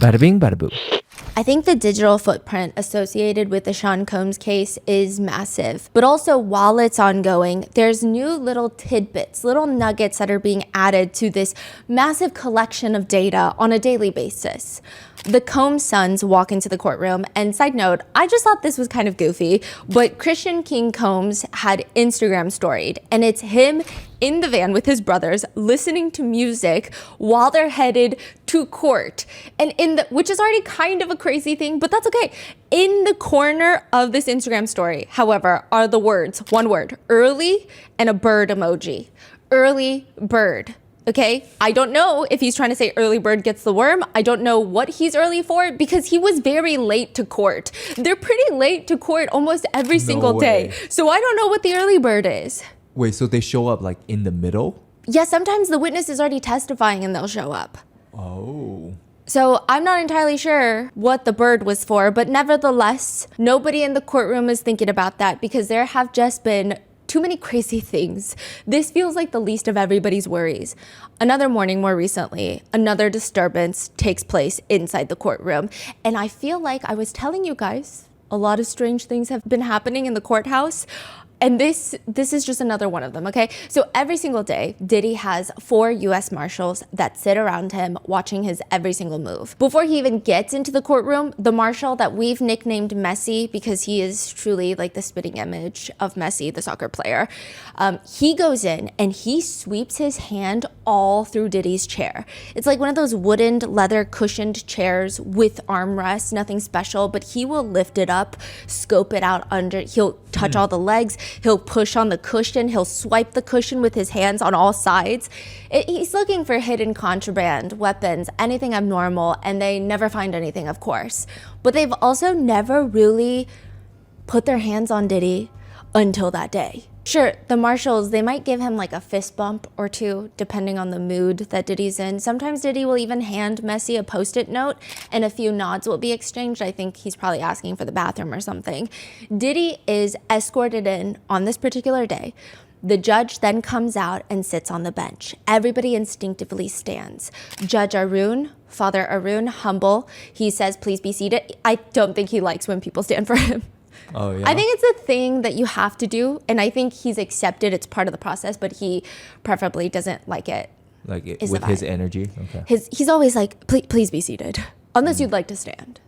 Bada bing, bada boo. I think the digital footprint associated with the Sean Combs case is massive. But also, while it's ongoing, there's new little tidbits, little nuggets that are being added to this massive collection of data on a daily basis. The Combs sons walk into the courtroom, and side note, I just thought this was kind of goofy, but Christian King Combs had Instagram storied, and it's him in the van with his brothers listening to music while they're headed to court. And which is already kind of a crazy thing, but that's okay. In the corner of this Instagram story, however, are the words, one word, early, and a bird emoji. Early bird. Okay, I don't know if he's trying to say early bird gets the worm. I don't know what he's early for because he was very late to court. They're pretty late to court almost every single day. So I don't know what the early bird is. Wait, so they show up like in the middle? Yeah, sometimes the witness is already testifying and they'll show up. Oh. So I'm not entirely sure what the bird was for, but nevertheless, nobody in the courtroom is thinking about that because there have just been too many crazy things. This feels like the least of everybody's worries. Another morning more recently, another disturbance takes place inside the courtroom. And I feel like I was telling you guys, a lot of strange things have been happening in the courthouse. And this is just another one of them, okay? So every single day, Diddy has 4 US Marshals that sit around him watching his every single move. Before he even gets into the courtroom, the Marshal that we've nicknamed Messi, because he is truly like the spitting image of Messi, the soccer player, he goes in and he sweeps his hand all through Diddy's chair. It's like one of those wooden, leather cushioned chairs with armrests, nothing special, but he will lift it up, scope it out under, he'll touch all the legs, he'll push on the cushion, he'll swipe the cushion with his hands on all sides. He's looking for hidden contraband, weapons, anything abnormal, and they never find anything, of course. But they've also never really put their hands on Diddy until that day. Sure, the Marshals, they might give him like a fist bump or two, depending on the mood that Diddy's in. Sometimes Diddy will even hand Messi a Post-it note and a few nods will be exchanged. I think he's probably asking for the bathroom or something. Diddy is escorted in on this particular day. The judge then comes out and sits on the bench. Everybody instinctively stands. Judge Arun, Father Arun, humble. He says, please be seated. I don't think he likes when people stand for him. Oh, yeah. I think it's a thing that you have to do, and I think he's accepted it's part of the process, but he preferably doesn't like it. Like it, with his energy? Okay. He's always like, please be seated, unless you'd like to stand.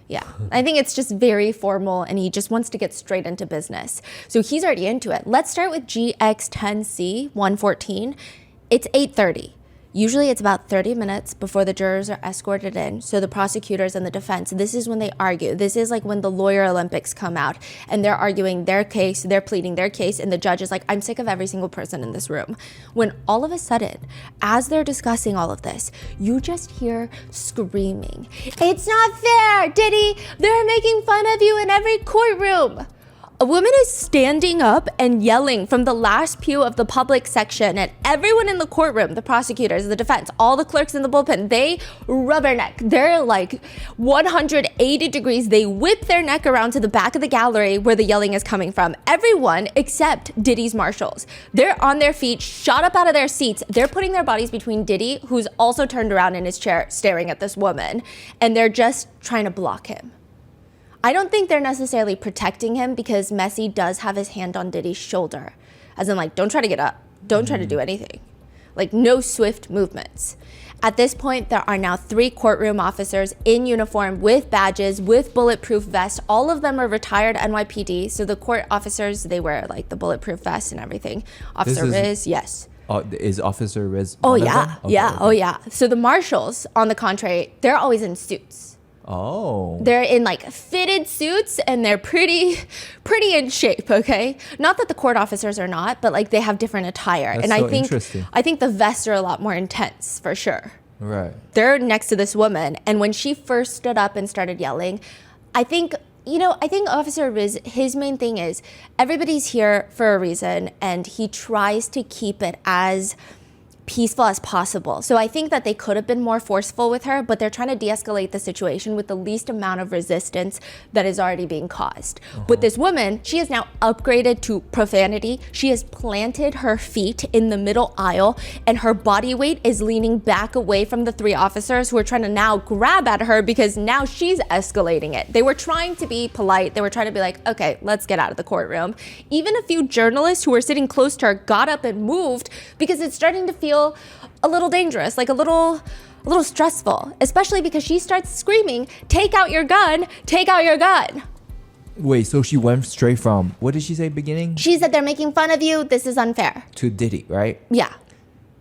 Yeah, I think it's just very formal, and he just wants to get straight into business. So he's already into it. Let's start with GX10C 114. It's 8:30. Usually it's about 30 minutes before the jurors are escorted in. So the prosecutors and the defense, this is when they argue. This is like when the lawyer Olympics come out and they're arguing their case, they're pleading their case, and the judge is like, I'm sick of every single person in this room. When all of a sudden, as they're discussing all of this, you just hear screaming. It's not fair, Diddy! They're making fun of you in every courtroom! A woman is standing up and yelling from the last pew of the public section, and everyone in the courtroom, the prosecutors, the defense, all the clerks in the bullpen, they rubberneck. They're like 180 degrees. They whip their neck around to the back of the gallery where the yelling is coming from. Everyone except Diddy's Marshals. They're on their feet, shot up out of their seats. They're putting their bodies between Diddy, who's also turned around in his chair staring at this woman, and they're just trying to block him. I don't think they're necessarily protecting him because Messi does have his hand on Diddy's shoulder. As in like, don't try to get up. Don't try to do anything. Like no swift movements. At this point, there are now 3 courtroom officers in uniform with badges, with bulletproof vests. All of them are retired NYPD. So the court officers, they wear like the bulletproof vests and everything. Officer Riz, yes. Is Officer Riz? Oh yeah, yeah, oh yeah. So the Marshals, on the contrary, they're always in suits. Oh. They're in like fitted suits and they're pretty in shape, okay? Not that the court officers are not, but like they have different attire. That's and so interesting. I think the vests are a lot more intense for sure. Right. They're next to this woman, and when she first stood up and started yelling, I think Officer Riz, his main thing is everybody's here for a reason, and he tries to keep it as peaceful as possible. So I think that they could have been more forceful with her, but they're trying to de-escalate the situation with the least amount of resistance that is already being caused. With this woman, she is now upgraded to profanity. She has planted her feet in the middle aisle, and her body weight is leaning back away from the three officers who are trying to now grab at her because now she's escalating it. They were trying to be polite. They were trying to be like, okay, let's get out of the courtroom. Even a few journalists who were sitting close to her got up and moved because it's starting to feel a little dangerous, like a little stressful, especially because she starts screaming, take out your gun, take out your gun. Wait, so she went straight from, what did she say beginning? She said, they're making fun of you, this is unfair. To Diddy, right? Yeah.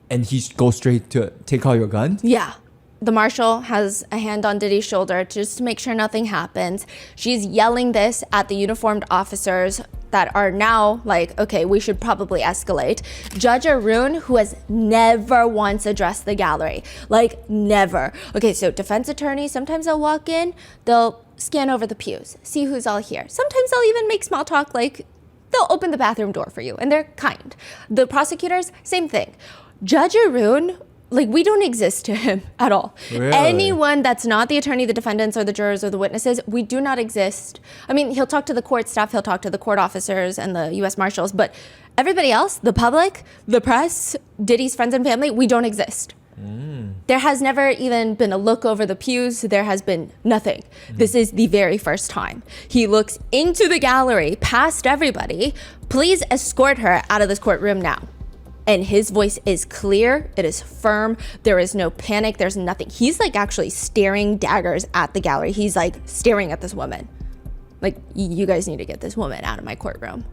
And he goes straight to take out your gun? Yeah. The marshal has a hand on Diddy's shoulder just to make sure nothing happens. She's yelling this at the uniformed officers that are now like, okay, we should probably escalate. Judge Arun, who has never once addressed the gallery, like never. Okay, so defense attorneys, sometimes they'll walk in, they'll scan over the pews, see who's all here. Sometimes they'll even make small talk, like they'll open the bathroom door for you, and they're kind. The prosecutors, same thing. Judge Arun, like, we don't exist to him at all. Really? Anyone that's not the attorney, the defendants, or the jurors, or the witnesses, we do not exist. I mean, he'll talk to the court staff, he'll talk to the court officers and the U.S. Marshals, but everybody else, the public, the press, Diddy's friends and family, we don't exist. There has never even been a look over the pews. There has been nothing. This is the very first time. He looks into the gallery, past everybody. Please escort her out of this courtroom now. And his voice is clear, it is firm, there is no panic, there's nothing. He's like actually staring daggers at the gallery. He's like staring at this woman. Like, you guys need to get this woman out of my courtroom.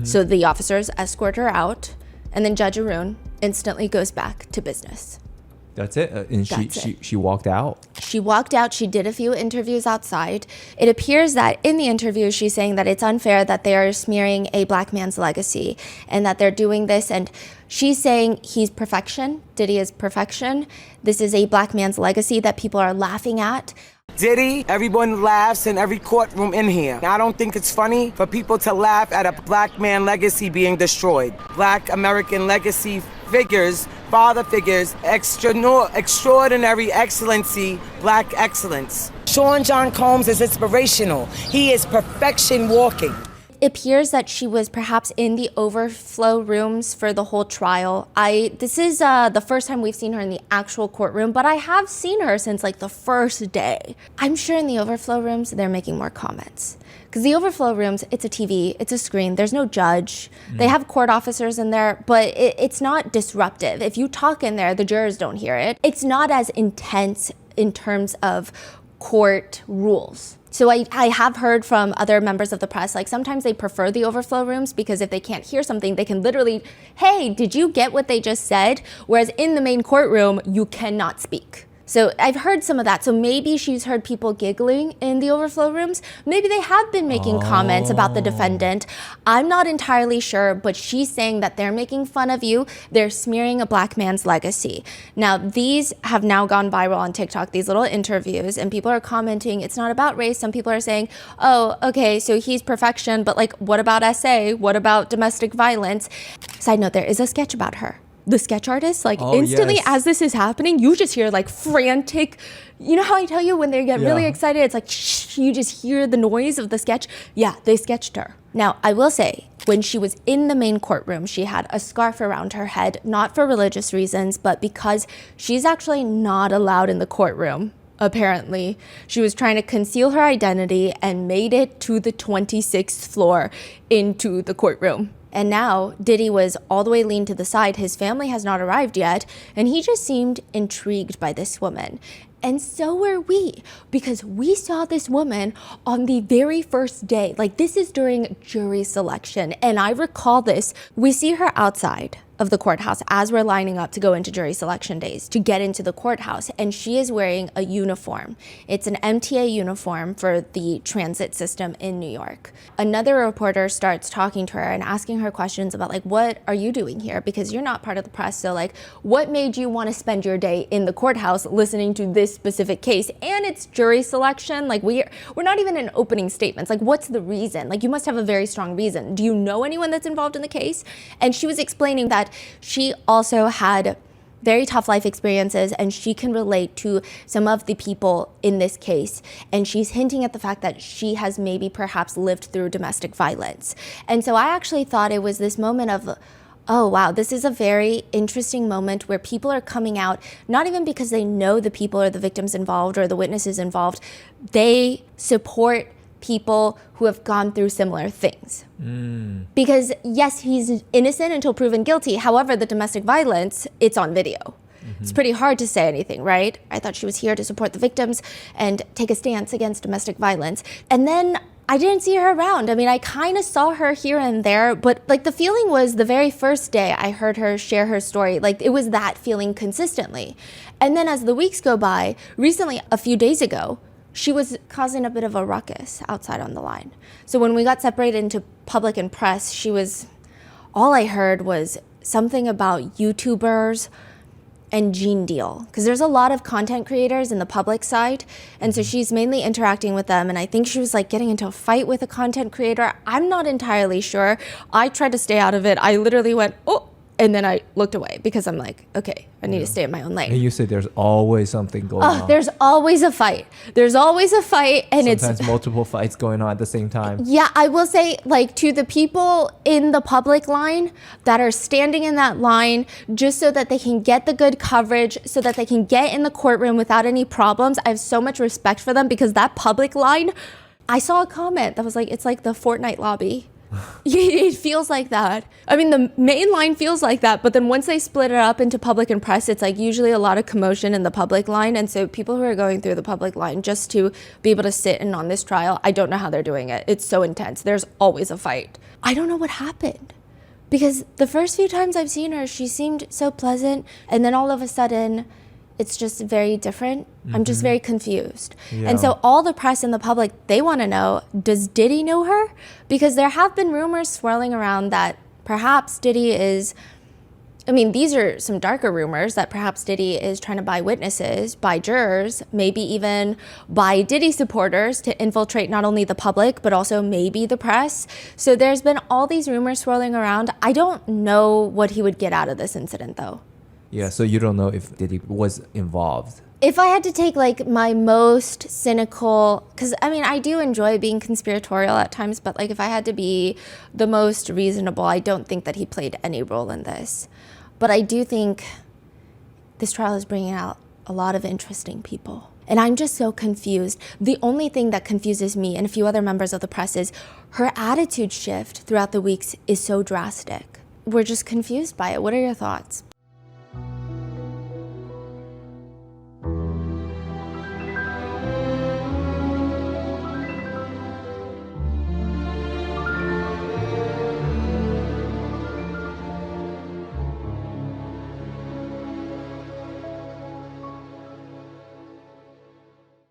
So the officers escort her out, and then Judge Arun instantly goes back to business. That's it? And she walked out? She walked out. She did a few interviews outside. It appears that in the interview, she's saying that it's unfair that they are smearing a black man's legacy and that they're doing this. And she's saying he's perfection. Diddy is perfection. This is a black man's legacy that people are laughing at. Diddy, everyone laughs in every courtroom in here. I don't think it's funny for people to laugh at a black man legacy being destroyed. Black American legacy figures, father figures, extraordinary excellency, black excellence. Sean John Combs is inspirational. He is perfection walking. It appears that she was perhaps in the overflow rooms for the whole trial. This is the first time we've seen her in the actual courtroom, but I have seen her since like the first day. I'm sure in the overflow rooms, they're making more comments. Because the overflow rooms, it's a TV, it's a screen, there's no judge. They have court officers in there, but it's not disruptive. If you talk in there, the jurors don't hear it. It's not as intense in terms of court rules. So I have heard from other members of the press, like sometimes they prefer the overflow rooms because if they can't hear something, they can literally, hey, did you get what they just said? Whereas in the main courtroom, you cannot speak. So I've heard some of that. So maybe she's heard people giggling in the overflow rooms. Maybe they have been making comments about the defendant. I'm not entirely sure, but she's saying that they're making fun of you. They're smearing a black man's legacy. Now, these have now gone viral on TikTok, these little interviews, and people are commenting, it's not about race. Some people are saying, oh, okay, so he's perfection, but like, what about SA? What about domestic violence? Side note, there is a sketch about her. The sketch artist, like instantly yes. As this is happening, you just hear like frantic, you know how I tell you when they get really excited, it's like shh, you just hear the noise of the sketch. Yeah, they sketched her. Now, I will say, when she was in the main courtroom, she had a scarf around her head, not for religious reasons, but because she's actually not allowed in the courtroom. Apparently, she was trying to conceal her identity and made it to the 26th floor into the courtroom. And now Diddy was all the way leaned to the side. His family has not arrived yet. And he just seemed intrigued by this woman. And so were we, because we saw this woman on the very first day. Like, this is during jury selection. And I recall this. We see her outside of the courthouse as we're lining up to go into jury selection days to get into the courthouse, and she is wearing a uniform. It's an MTA uniform for the transit system in New York. Another reporter starts talking to her and asking her questions about like, what are you doing here? Because you're not part of the press. So like, what made you want to spend your day in the courthouse listening to this specific case? And it's jury selection. Like we're not even in opening statements. Like, what's the reason? Like, you must have a very strong reason. Do you know anyone that's involved in the case? And she was explaining that she also had very tough life experiences, and she can relate to some of the people in this case. And she's hinting at the fact that she has maybe perhaps lived through domestic violence. And so I actually thought it was this moment of, oh, wow, this is a very interesting moment where people are coming out, not even because they know the people or the victims involved or the witnesses involved. They support people who have gone through similar things. Because yes, he's innocent until proven guilty. However, the domestic violence, it's on video. It's pretty hard to say anything, right? I thought she was here to support the victims and take a stance against domestic violence. And then I didn't see her around. I mean, I kind of saw her here and there, but like the feeling was the very first day I heard her share her story, like it was that feeling consistently. And then as the weeks go by, recently, a few days ago, she was causing a bit of a ruckus outside on the line. So when we got separated into public and press, all I heard was something about YouTubers and Gene Deal, because there's a lot of content creators in the public side, and so she's mainly interacting with them, and I think she was like getting into a fight with a content creator. I'm not entirely sure. I tried to stay out of it. I literally went, oh, and then I looked away because I'm like, okay, I need to stay in my own lane. And you said there's always something going on. There's always a fight. There's always a fight, and Sometimes multiple fights going on at the same time. Yeah, I will say, like, to the people in the public line that are standing in that line just so that they can get the good coverage, so that they can get in the courtroom without any problems, I have so much respect for them, because that public line, I saw a comment that was like, it's like the Fortnite lobby. It feels like that. I mean, the main line feels like that, but then once they split it up into public and press, it's like usually a lot of commotion in the public line. And so people who are going through the public line just to be able to sit in on this trial, I don't know how they're doing it. It's so intense. There's always a fight. I don't know what happened, because the first few times I've seen her, she seemed so pleasant, and then all of a sudden it's just very different. I'm just very confused. Yeah. And so all the press and the public, they want to know, does Diddy know her? Because there have been rumors swirling around that perhaps Diddy is, I mean, these are some darker rumors, that perhaps Diddy is trying to buy witnesses, buy jurors, maybe even buy Diddy supporters to infiltrate not only the public, but also maybe the press. So there's been all these rumors swirling around. I don't know what he would get out of this incident, though. Yeah, so you don't know if Diddy was involved. If I had to take like my most cynical, because I mean, I do enjoy being conspiratorial at times, but like if I had to be the most reasonable, I don't think that he played any role in this. But I do think this trial is bringing out a lot of interesting people. And I'm just so confused. The only thing that confuses me and a few other members of the press is her attitude shift throughout the weeks is so drastic. We're just confused by it. What are your thoughts?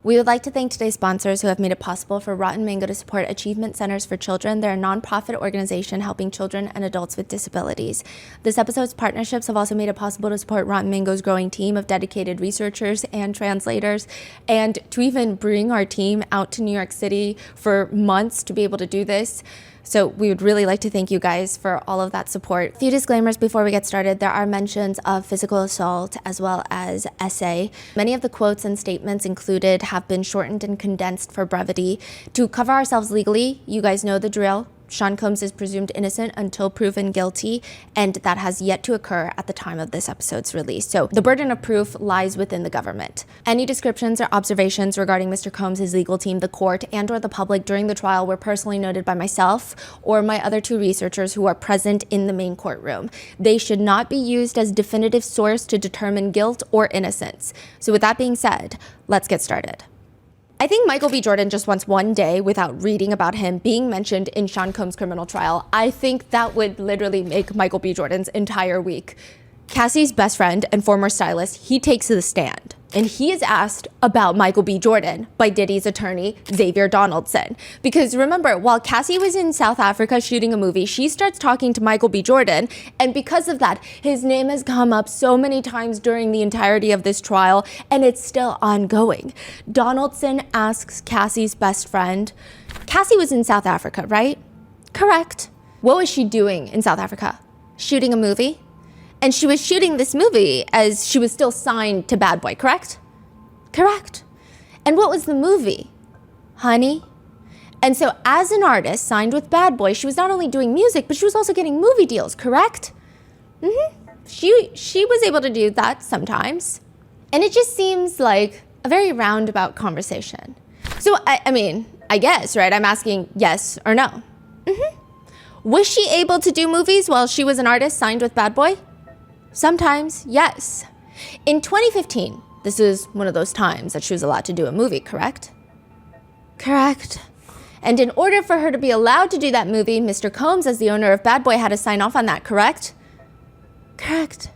We would like to thank today's sponsors who have made it possible for Rotten Mango to support Achievement Centers for Children. They're a nonprofit organization helping children and adults with disabilities. This episode's partnerships have also made it possible to support Rotten Mango's growing team of dedicated researchers and translators, and to even bring our team out to New York City for months to be able to do this. So we would really like to thank you guys for all of that support. A few disclaimers before we get started. There are mentions of physical assault as well as essay. Many of the quotes and statements included have been shortened and condensed for brevity. To cover ourselves legally, you guys know the drill. Sean Combs is presumed innocent until proven guilty, and that has yet to occur at the time of this episode's release. So the burden of proof lies within the government. Any descriptions or observations regarding Mr. Combs' legal team, the court, and or the public during the trial were personally noted by myself or my other two researchers who are present in the main courtroom. They should not be used as definitive source to determine guilt or innocence. So with that being said, let's get started. I think Michael B. Jordan just wants one day without reading about him being mentioned in Sean Combs' criminal trial. I think that would literally make Michael B. Jordan's entire week. Cassie's best friend and former stylist, he takes the stand, and he is asked about Michael B. Jordan by Diddy's attorney, Xavier Donaldson. Because remember, while Cassie was in South Africa shooting a movie, she starts talking to Michael B. Jordan, and because of that, his name has come up so many times during the entirety of this trial, and it's still ongoing. Donaldson asks Cassie's best friend, Cassie was in South Africa, right? Correct. What was she doing in South Africa? Shooting a movie? And she was shooting this movie as she was still signed to Bad Boy, correct? Correct. And what was the movie? Honey. And so as an artist signed with Bad Boy, she was not only doing music, but she was also getting movie deals, correct? She was able to do that sometimes. And it just seems like a very roundabout conversation. So, I mean, I guess, right? I'm asking yes or no. Was she able to do movies while she was an artist signed with Bad Boy? Sometimes, yes. In 2015, this is one of those times that she was allowed to do a movie, correct? Correct. And in order for her to be allowed to do that movie, Mr. Combs, as the owner of Bad Boy, had to sign off on that, correct? Correct.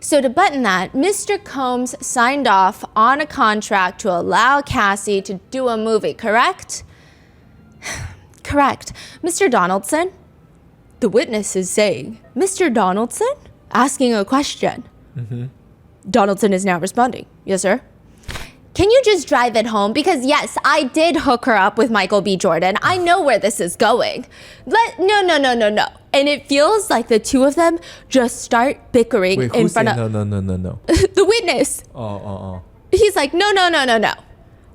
So to button that, Mr. Combs signed off on a contract to allow Cassie to do a movie, correct? Correct. Mr. Donaldson? The witness is saying, Mr. Donaldson? Asking a question. Donaldson is now responding. Yes, sir. Can you just drive it home? Because yes, I did hook her up with Michael B. Jordan. I know where this is going. No. And it feels like the two of them just start bickering. Wait, in who's front saying of no? the witness. Oh. He's like, no.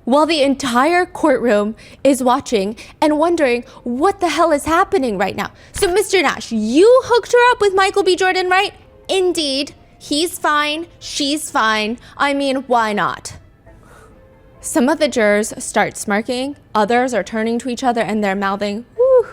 While the entire courtroom is watching and wondering what the hell is happening right now. So Mr. Nash, you hooked her up with Michael B. Jordan, right? Indeed. He's fine. She's fine. I mean, why not? Some of the jurors start smirking. Others are turning to each other and they're mouthing, whew,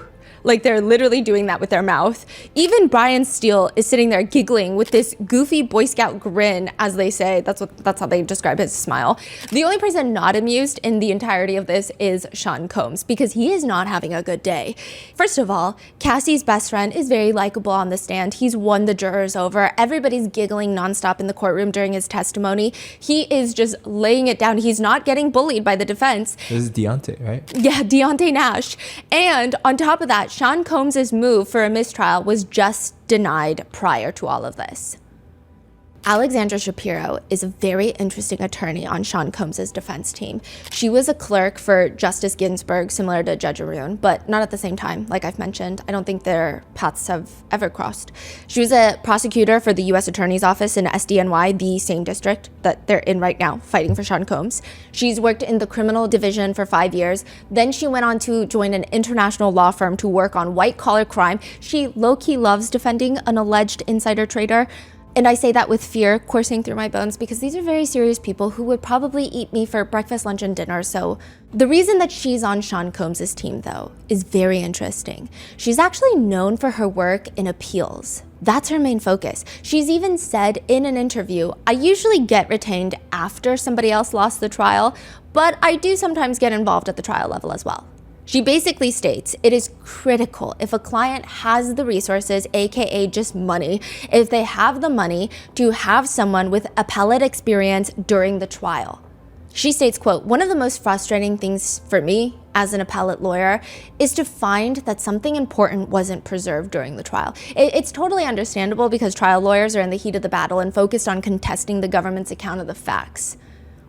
like they're literally doing that with their mouth. Even Brian Steele is sitting there giggling with this goofy Boy Scout grin, as they say. That's how they describe his smile. The only person not amused in the entirety of this is Sean Combs, because he is not having a good day. First of all, Cassie's best friend is very likable on the stand. He's won the jurors over. Everybody's giggling nonstop in the courtroom during his testimony. He is just laying it down. He's not getting bullied by the defense. This is Deontay, right? Yeah, Deontay Nash. And on top of that, Sean Combs' move for a mistrial was just denied prior to all of this. Alexandra Shapiro is a very interesting attorney on Sean Combs' defense team. She was a clerk for Justice Ginsburg, similar to Judge Arun, but not at the same time, like I've mentioned. I don't think their paths have ever crossed. She was a prosecutor for the U.S. Attorney's Office in SDNY, the same district that they're in right now, fighting for Sean Combs. She's worked in the criminal division for 5 years. Then she went on to join an international law firm to work on white-collar crime. She low-key loves defending an alleged insider trader. And I say that with fear coursing through my bones because these are very serious people who would probably eat me for breakfast, lunch, and dinner. So the reason that she's on Sean Combs' team, though, is very interesting. She's actually known for her work in appeals. That's her main focus. She's even said in an interview, I usually get retained after somebody else lost the trial, but I do sometimes get involved at the trial level as well. She basically states it is critical if a client has the resources, aka just money, if they have the money to have someone with appellate experience during the trial. She states, quote, one of the most frustrating things for me as an appellate lawyer is to find that something important wasn't preserved during the trial. It's totally understandable because trial lawyers are in the heat of the battle and focused on contesting the government's account of the facts.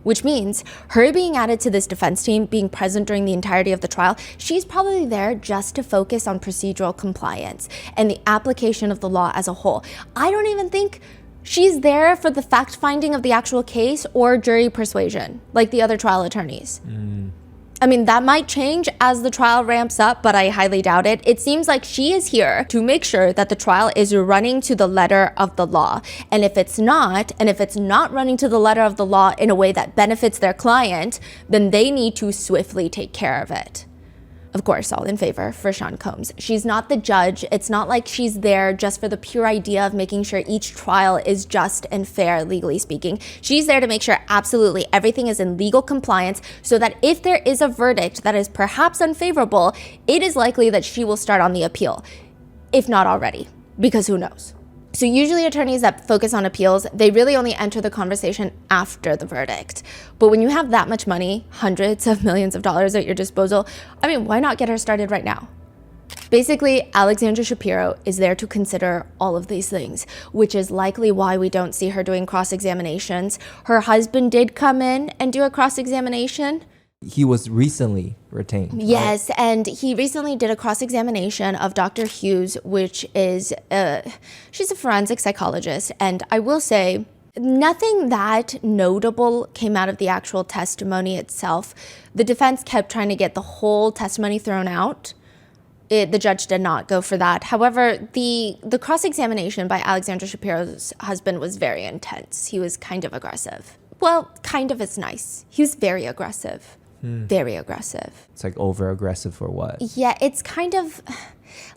Which means her being added to this defense team, being present during the entirety of the trial, she's probably there just to focus on procedural compliance and the application of the law as a whole. I don't even think she's there for the fact-finding of the actual case or jury persuasion, like the other trial attorneys. I mean, that might change as the trial ramps up, but I highly doubt it. It seems like she is here to make sure that the trial is running to the letter of the law. And if it's not running to the letter of the law in a way that benefits their client, then they need to swiftly take care of it. Of course, all in favor for Sean Combs. She's not the judge. It's not like she's there just for the pure idea of making sure each trial is just and fair, legally speaking. She's there to make sure absolutely everything is in legal compliance so that if there is a verdict that is perhaps unfavorable, it is likely that she will start on the appeal, if not already, because who knows? So usually attorneys that focus on appeals, they really only enter the conversation after the verdict. But when you have that much money, hundreds of millions of dollars at your disposal, I mean, why not get her started right now? Basically, Alexandra Shapiro is there to consider all of these things, which is likely why we don't see her doing cross-examinations. Her husband did come in and do a cross-examination. He was recently retained. Yes, and he recently did a cross-examination of Dr. Hughes, which is, she's a forensic psychologist. And I will say, nothing that notable came out of the actual testimony itself. The defense kept trying to get the whole testimony thrown out. The judge did not go for that. However, the cross-examination by Alexandra Shapiro's husband was very intense. He was kind of aggressive. Well, kind of is nice. He was very aggressive. Very aggressive. It's like over-aggressive for what? Yeah, it's kind of...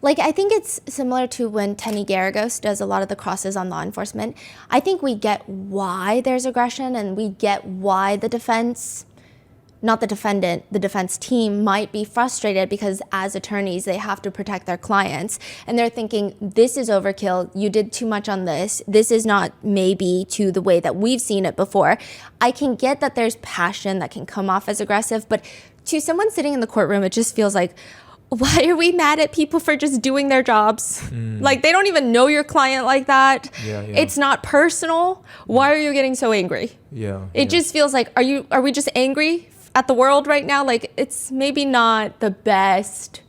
Like, I think it's similar to when Tenny Garagos does a lot of the crosses on law enforcement. I think we get why there's aggression, and we get why the defense... not the defendant, the defense team might be frustrated because as attorneys, they have to protect their clients. And they're thinking, this is overkill. You did too much on this. This is not maybe to the way that we've seen it before. I can get that there's passion that can come off as aggressive, but to someone sitting in the courtroom, it just feels like, why are we mad at people for just doing their jobs? Like, they don't even know your client like that. Yeah. It's not personal. Why are you getting so angry? It just feels like, are we just angry at the world right now? Like, it's maybe not the best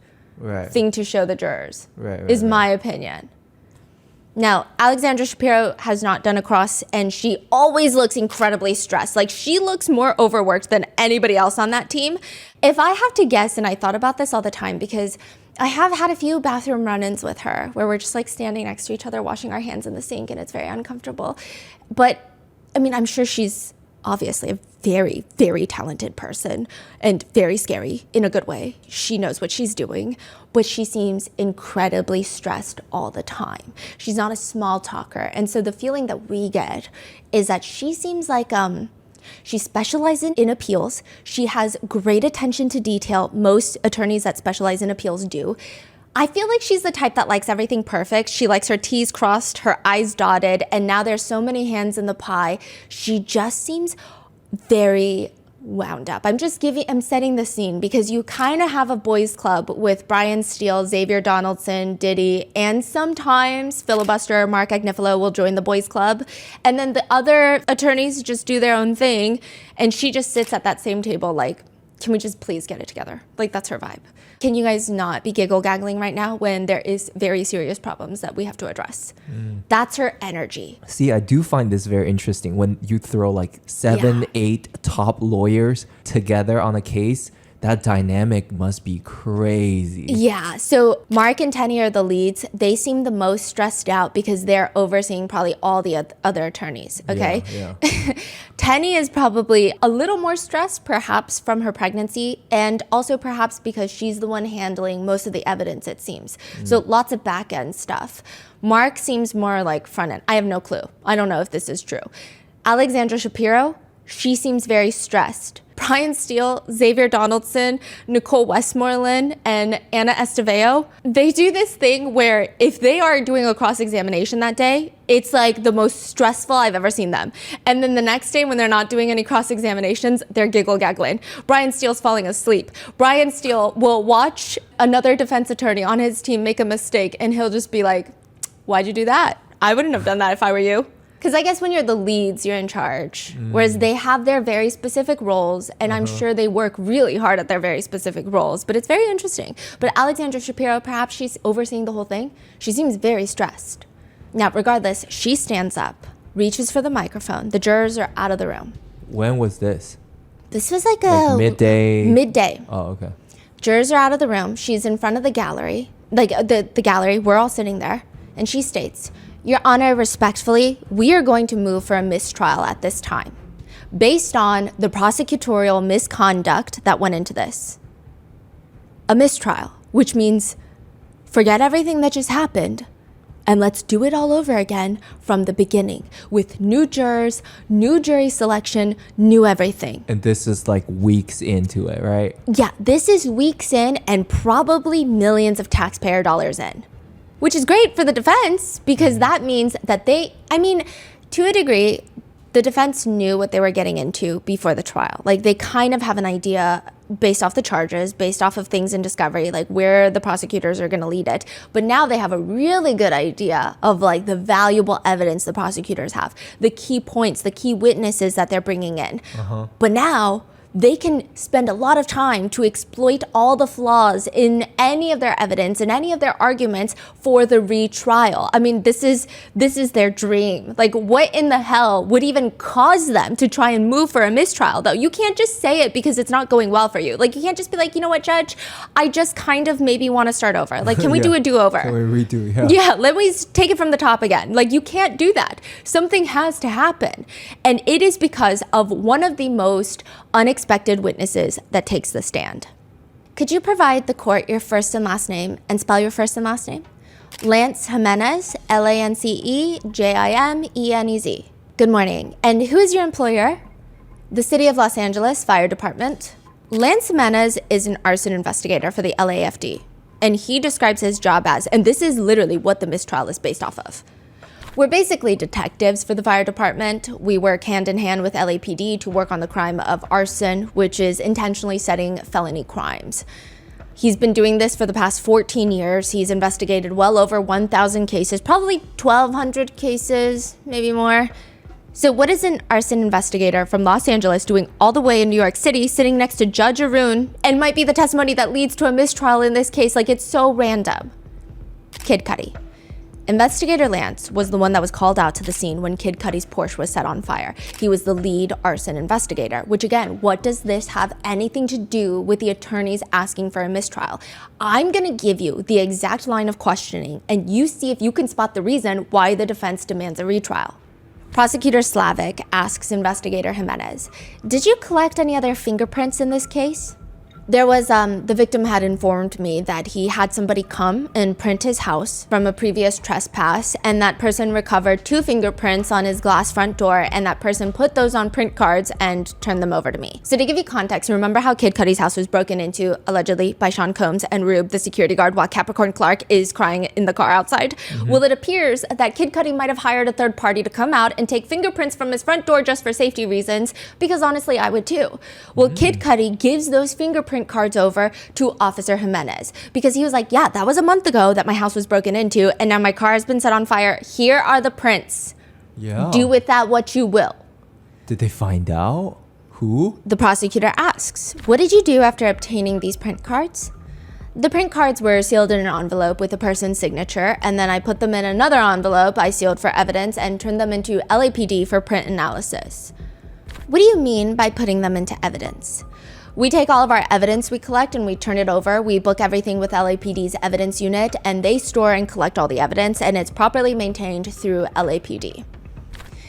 thing to show the jurors, is my opinion. Now, Alexandra Shapiro has not done a cross, and she always looks incredibly stressed. Like, she looks more overworked than anybody else on that team. If I have to guess, and I thought about this all the time because I have had a few bathroom run-ins with her where we're just like standing next to each other, washing our hands in the sink, and it's very uncomfortable. But, I mean, I'm sure she's obviously a very, very talented person and very scary in a good way. She knows what she's doing, but she seems incredibly stressed all the time. She's not a small talker. And so the feeling that we get is that she seems like she specializes in appeals. She has great attention to detail. Most attorneys that specialize in appeals do. I feel like she's the type that likes everything perfect. She likes her T's crossed, her I's dotted, and now there's so many hands in the pie. She just seems very wound up. I'm setting the scene because you kind of have a boys club with Brian Steele, Xavier Donaldson, Diddy, and sometimes filibuster Mark Agnifilo will join the boys club. And then the other attorneys just do their own thing. And she just sits at that same table like, can we just please get it together? Like, that's her vibe. Can you guys not be giggle-gaggling right now when there is very serious problems that we have to address? That's her energy. See, I do find this very interesting when you throw like 7-8 top lawyers together on a case. That dynamic must be crazy. Yeah, so Mark and Tenny are the leads. They seem the most stressed out because they're overseeing probably all the other attorneys, okay? Yeah. Tenny is probably a little more stressed, perhaps from her pregnancy, and also perhaps because she's the one handling most of the evidence, it seems. So lots of back-end stuff. Mark seems more like front-end. I have no clue. I don't know if this is true. Alexandra Shapiro, she seems very stressed. Brian Steele, Xavier Donaldson, Nicole Westmoreland, and Anna Esteveo, they do this thing where if they are doing a cross-examination that day, it's like the most stressful I've ever seen them. And then the next day when they're not doing any cross-examinations, they're giggle-gaggling. Brian Steele's falling asleep. Brian Steele will watch another defense attorney on his team make a mistake, and he'll just be like, why'd you do that? I wouldn't have done that if I were you. Because I guess when you're the leads, you're in charge. Whereas they have their very specific roles, and I'm sure they work really hard at their very specific roles. But it's very interesting. But Alexandra Shapiro, perhaps she's overseeing the whole thing. She seems very stressed. Now, regardless, she stands up, reaches for the microphone. The jurors are out of the room. When was this? This was like a... midday? Midday. Oh, okay. Jurors are out of the room. She's in front of the gallery. Like the gallery, we're all sitting there. And she states, Your Honor, respectfully, we are going to move for a mistrial at this time, based on the prosecutorial misconduct that went into this. A mistrial, which means forget everything that just happened, and let's do it all over again from the beginning, with new jurors, new jury selection, new everything. And this is like weeks into it, right? Yeah, this is weeks in and probably millions of taxpayer dollars in. Which is great for the defense because that means that to a degree, the defense knew what they were getting into before the trial. Like, they kind of have an idea based off the charges, based off of things in discovery, like where the prosecutors are going to lead it. But now they have a really good idea of like the valuable evidence the prosecutors have, the key points, the key witnesses that they're bringing in. But now they can spend a lot of time to exploit all the flaws in any of their evidence and any of their arguments for the retrial. I mean, this is their dream. Like, what in the hell would even cause them to try and move for a mistrial, though? You can't just say it because it's not going well for you. Like, you can't just be like, you know what, Judge, I just kind of maybe want to start over. Like, can we do a do-over? Can we redo? Yeah. Yeah, let me take it from the top again. Like, you can't do that. Something has to happen. And it is because of one of the most unexpected witnesses that takes the stand. Could you provide the court your first and last name and spell your first and last name? Lance Jimenez, Lancejimez. Good morning. And who is your employer? The City of Los Angeles Fire Department. Lance Jimenez is an arson investigator for the LAFD. And he describes his job as, and this is literally what the mistrial is based off of. We're basically detectives for the fire department. We work hand in hand with LAPD to work on the crime of arson, which is intentionally setting felony crimes. He's been doing this for the past 14 years. He's investigated well over 1,000 cases, probably 1,200 cases, maybe more. So what is an arson investigator from Los Angeles doing all the way in New York City, sitting next to Judge Arun, and might be the testimony that leads to a mistrial in this case? Like, it's so random. Kid Cudi. Investigator Lance was the one that was called out to the scene when Kid Cudi's Porsche was set on fire. He was the lead arson investigator, which again, what does this have anything to do with the attorneys asking for a mistrial? I'm gonna give you the exact line of questioning and you see if you can spot the reason why the defense demands a retrial. Prosecutor Slavic asks Investigator Jimenez, did you collect any other fingerprints in this case? There was, the victim had informed me that he had somebody come and print his house from a previous trespass, and that person recovered 2 fingerprints on his glass front door, and that person put those on print cards and turned them over to me. So to give you context, remember how Kid Cudi's house was broken into, allegedly, by Sean Combs and Rube, the security guard, while Capricorn Clark is crying in the car outside? Well, it appears that Kid Cudi might have hired a third party to come out and take fingerprints from his front door just for safety reasons, because honestly, I would too. Well, Kid Cudi gives those fingerprint cards over to Officer Jimenez because he was like, yeah, that was a month ago that my house was broken into and now my car has been set on fire. Here are the prints. Yeah. Do with that what you will. Did they find out? Who? The prosecutor asks, what did you do after obtaining these print cards? The print cards were sealed in an envelope with a person's signature, and then I put them in another envelope I sealed for evidence and turned them into LAPD for print analysis. What do you mean by putting them into evidence? We take all of our evidence we collect and we turn it over. We book everything with LAPD's evidence unit and they store and collect all the evidence and it's properly maintained through LAPD.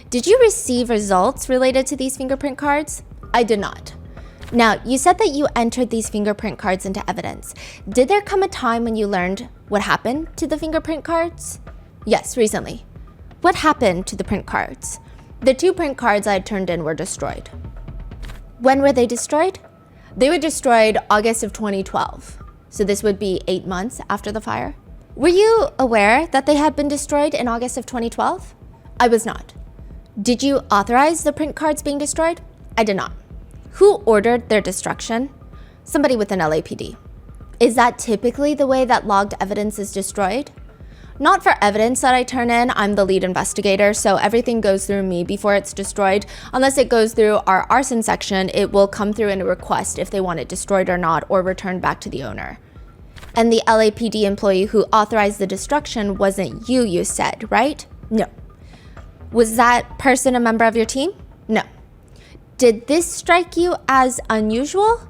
Did you receive results related to these fingerprint cards? I did not. Now, you said that you entered these fingerprint cards into evidence. Did there come a time when you learned what happened to the fingerprint cards? Yes, recently. What happened to the print cards? The 2 print cards I had turned in were destroyed. When were they destroyed? They were destroyed August of 2012. So this would be 8 months after the fire. Were you aware that they had been destroyed in August of 2012? I was not. Did you authorize the print cards being destroyed? I did not. Who ordered their destruction? Somebody within LAPD. Is that typically the way that logged evidence is destroyed? Not for evidence that I turn in. I'm the lead investigator, so everything goes through me before it's destroyed. Unless it goes through our arson section, it will come through in a request if they want it destroyed or not, or returned back to the owner. And the LAPD employee who authorized the destruction wasn't you said, right? No. Was that person a member of your team? No. Did this strike you as unusual?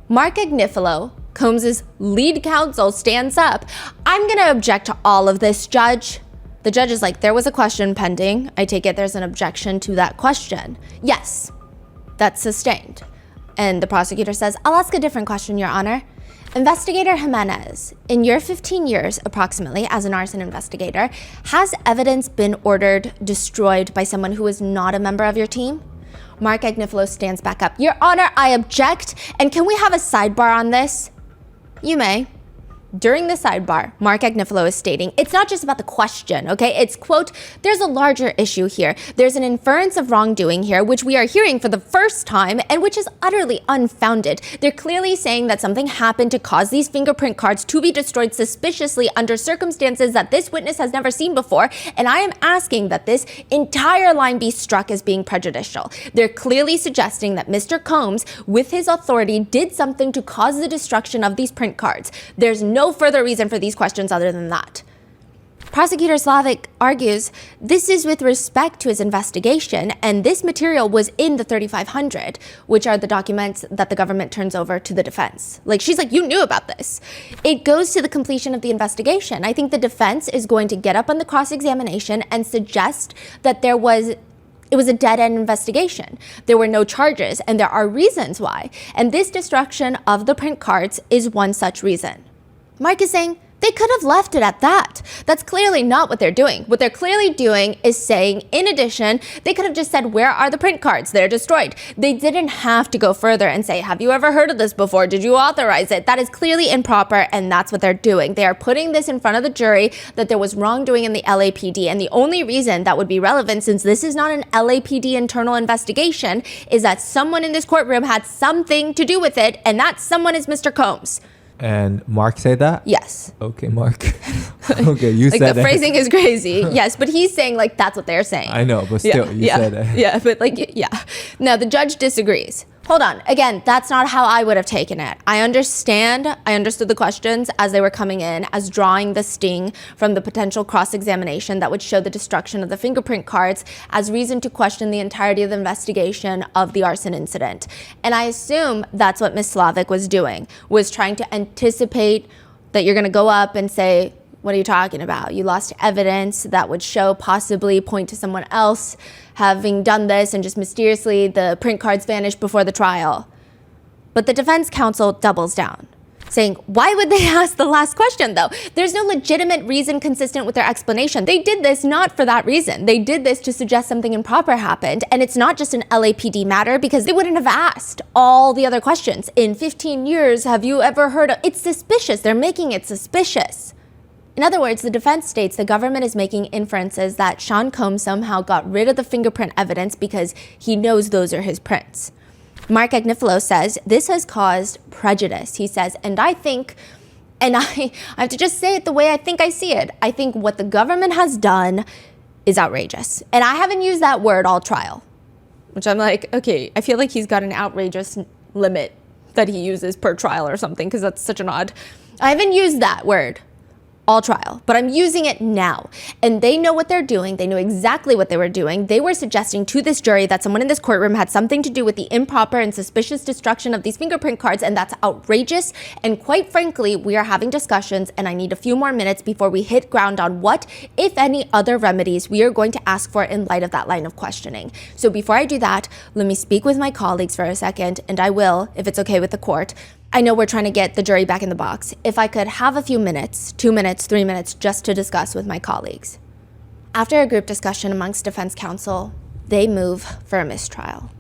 Mark Agnifilo, Combs' lead counsel, stands up. I'm gonna object to all of this, Judge. The judge is like, there was a question pending. I take it there's an objection to that question. Yes, that's sustained. And the prosecutor says, I'll ask a different question, Your Honor. Investigator Jimenez, in your 15 years approximately as an arson investigator, has evidence been ordered destroyed by someone who is not a member of your team? Mark Agnifilo stands back up. Your Honor, I object. And can we have a sidebar on this? You may. During the sidebar, Mark Agnifilo is stating, it's not just about the question, okay? It's, quote, there's a larger issue here. There's an inference of wrongdoing here, which we are hearing for the first time and which is utterly unfounded. They're clearly saying that something happened to cause these fingerprint cards to be destroyed suspiciously under circumstances that this witness has never seen before, and I am asking that this entire line be struck as being prejudicial. They're clearly suggesting that Mr. Combs, with his authority, did something to cause the destruction of these print cards. There's no further reason for these questions other than that. Prosecutor Slavic argues this is with respect to his investigation, and this material was in the 3500, which are the documents that the government turns over to the defense. Like, she's like, you knew about this. It goes to the completion of the investigation. I think the defense is going to get up on the cross-examination and suggest that it was a dead-end investigation. There were no charges, and there are reasons why. And this destruction of the print cards is one such reason. Mark is saying they could have left it at that. That's clearly not what they're doing. What they're clearly doing is saying, in addition, they could have just said, where are the print cards? They're destroyed. They didn't have to go further and say, have you ever heard of this before? Did you authorize it? That is clearly improper, and that's what they're doing. They are putting this in front of the jury that there was wrongdoing in the LAPD, and the only reason that would be relevant, since this is not an LAPD internal investigation, is that someone in this courtroom had something to do with it, and that someone is Mr. Combs. And Mark said that? Yes. Okay, Mark. Okay, you like said the it. phrasing is crazy. Yes, but he's saying like that's what they're saying. I know, but still, you said it. Yeah, but like, yeah. Now, the judge disagrees. Hold on. Again, that's not how I would have taken it. I understood the questions as they were coming in, as drawing the sting from the potential cross-examination that would show the destruction of the fingerprint cards as reason to question the entirety of the investigation of the arson incident. And I assume that's what Ms. Slavic was doing, was trying to anticipate that you're going to go up and say, what are you talking about? You lost evidence that would show, possibly point to someone else having done this, and just mysteriously the print cards vanished before the trial. But the defense counsel doubles down, saying, why would they ask the last question though? There's no legitimate reason consistent with their explanation. They did this not for that reason. They did this to suggest something improper happened. And it's not just an LAPD matter, because they wouldn't have asked all the other questions. In 15 years, have you ever heard of? It's suspicious. They're making it suspicious. In other words, the defense states the government is making inferences that Sean Combs somehow got rid of the fingerprint evidence because he knows those are his prints. Mark Agnifilo says this has caused prejudice. He says, and I think, and I have to just say it the way I think I see it, I think what the government has done is outrageous. And I haven't used that word all trial, which I'm like, okay, I feel like he's got an outrageous limit that he uses per trial or something, because that's such an odd. I haven't used that word all trial, but I'm using it now. And they know what they're doing. They know exactly what they were doing. They were suggesting to this jury that someone in this courtroom had something to do with the improper and suspicious destruction of these fingerprint cards, and that's outrageous. And quite frankly, we are having discussions, and I need a few more minutes before we hit ground on what, if any, other remedies we are going to ask for in light of that line of questioning. So before I do that, let me speak with my colleagues for a second, and I will, if it's okay with the court. I know we're trying to get the jury back in the box. If I could have a few minutes, 2 minutes, 3 minutes, just to discuss with my colleagues. After a group discussion amongst defense counsel, they move for a mistrial.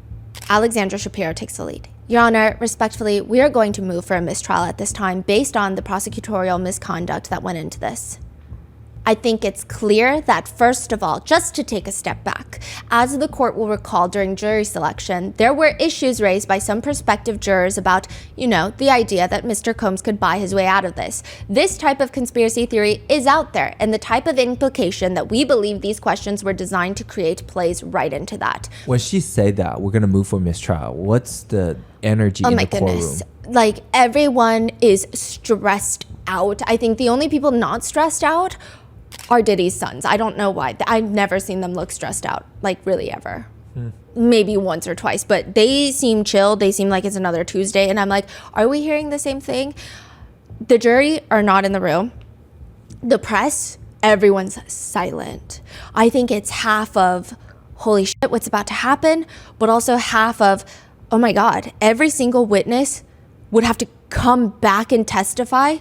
Alexandra Shapiro takes the lead. Your Honor, respectfully, we are going to move for a mistrial at this time based on the prosecutorial misconduct that went into this. I think it's clear that, first of all, just to take a step back, as the court will recall during jury selection, there were issues raised by some prospective jurors about, the idea that Mr. Combs could buy his way out of this. This type of conspiracy theory is out there, and the type of implication that we believe these questions were designed to create plays right into that. When she said that, we're going to move for mistrial, what's the energy in the courtroom? Oh my goodness. Like, everyone is stressed out. I think the only people not stressed out are Diddy's sons. I don't know why. I've never seen them look stressed out, like really ever. Maybe once or twice, but they seem chill. They seem like it's another Tuesday. And I'm like, are we hearing the same thing? The jury are not in the room. The press, everyone's silent. I think it's half of, holy shit, what's about to happen? But also half of, oh my God, every single witness would have to come back and testify.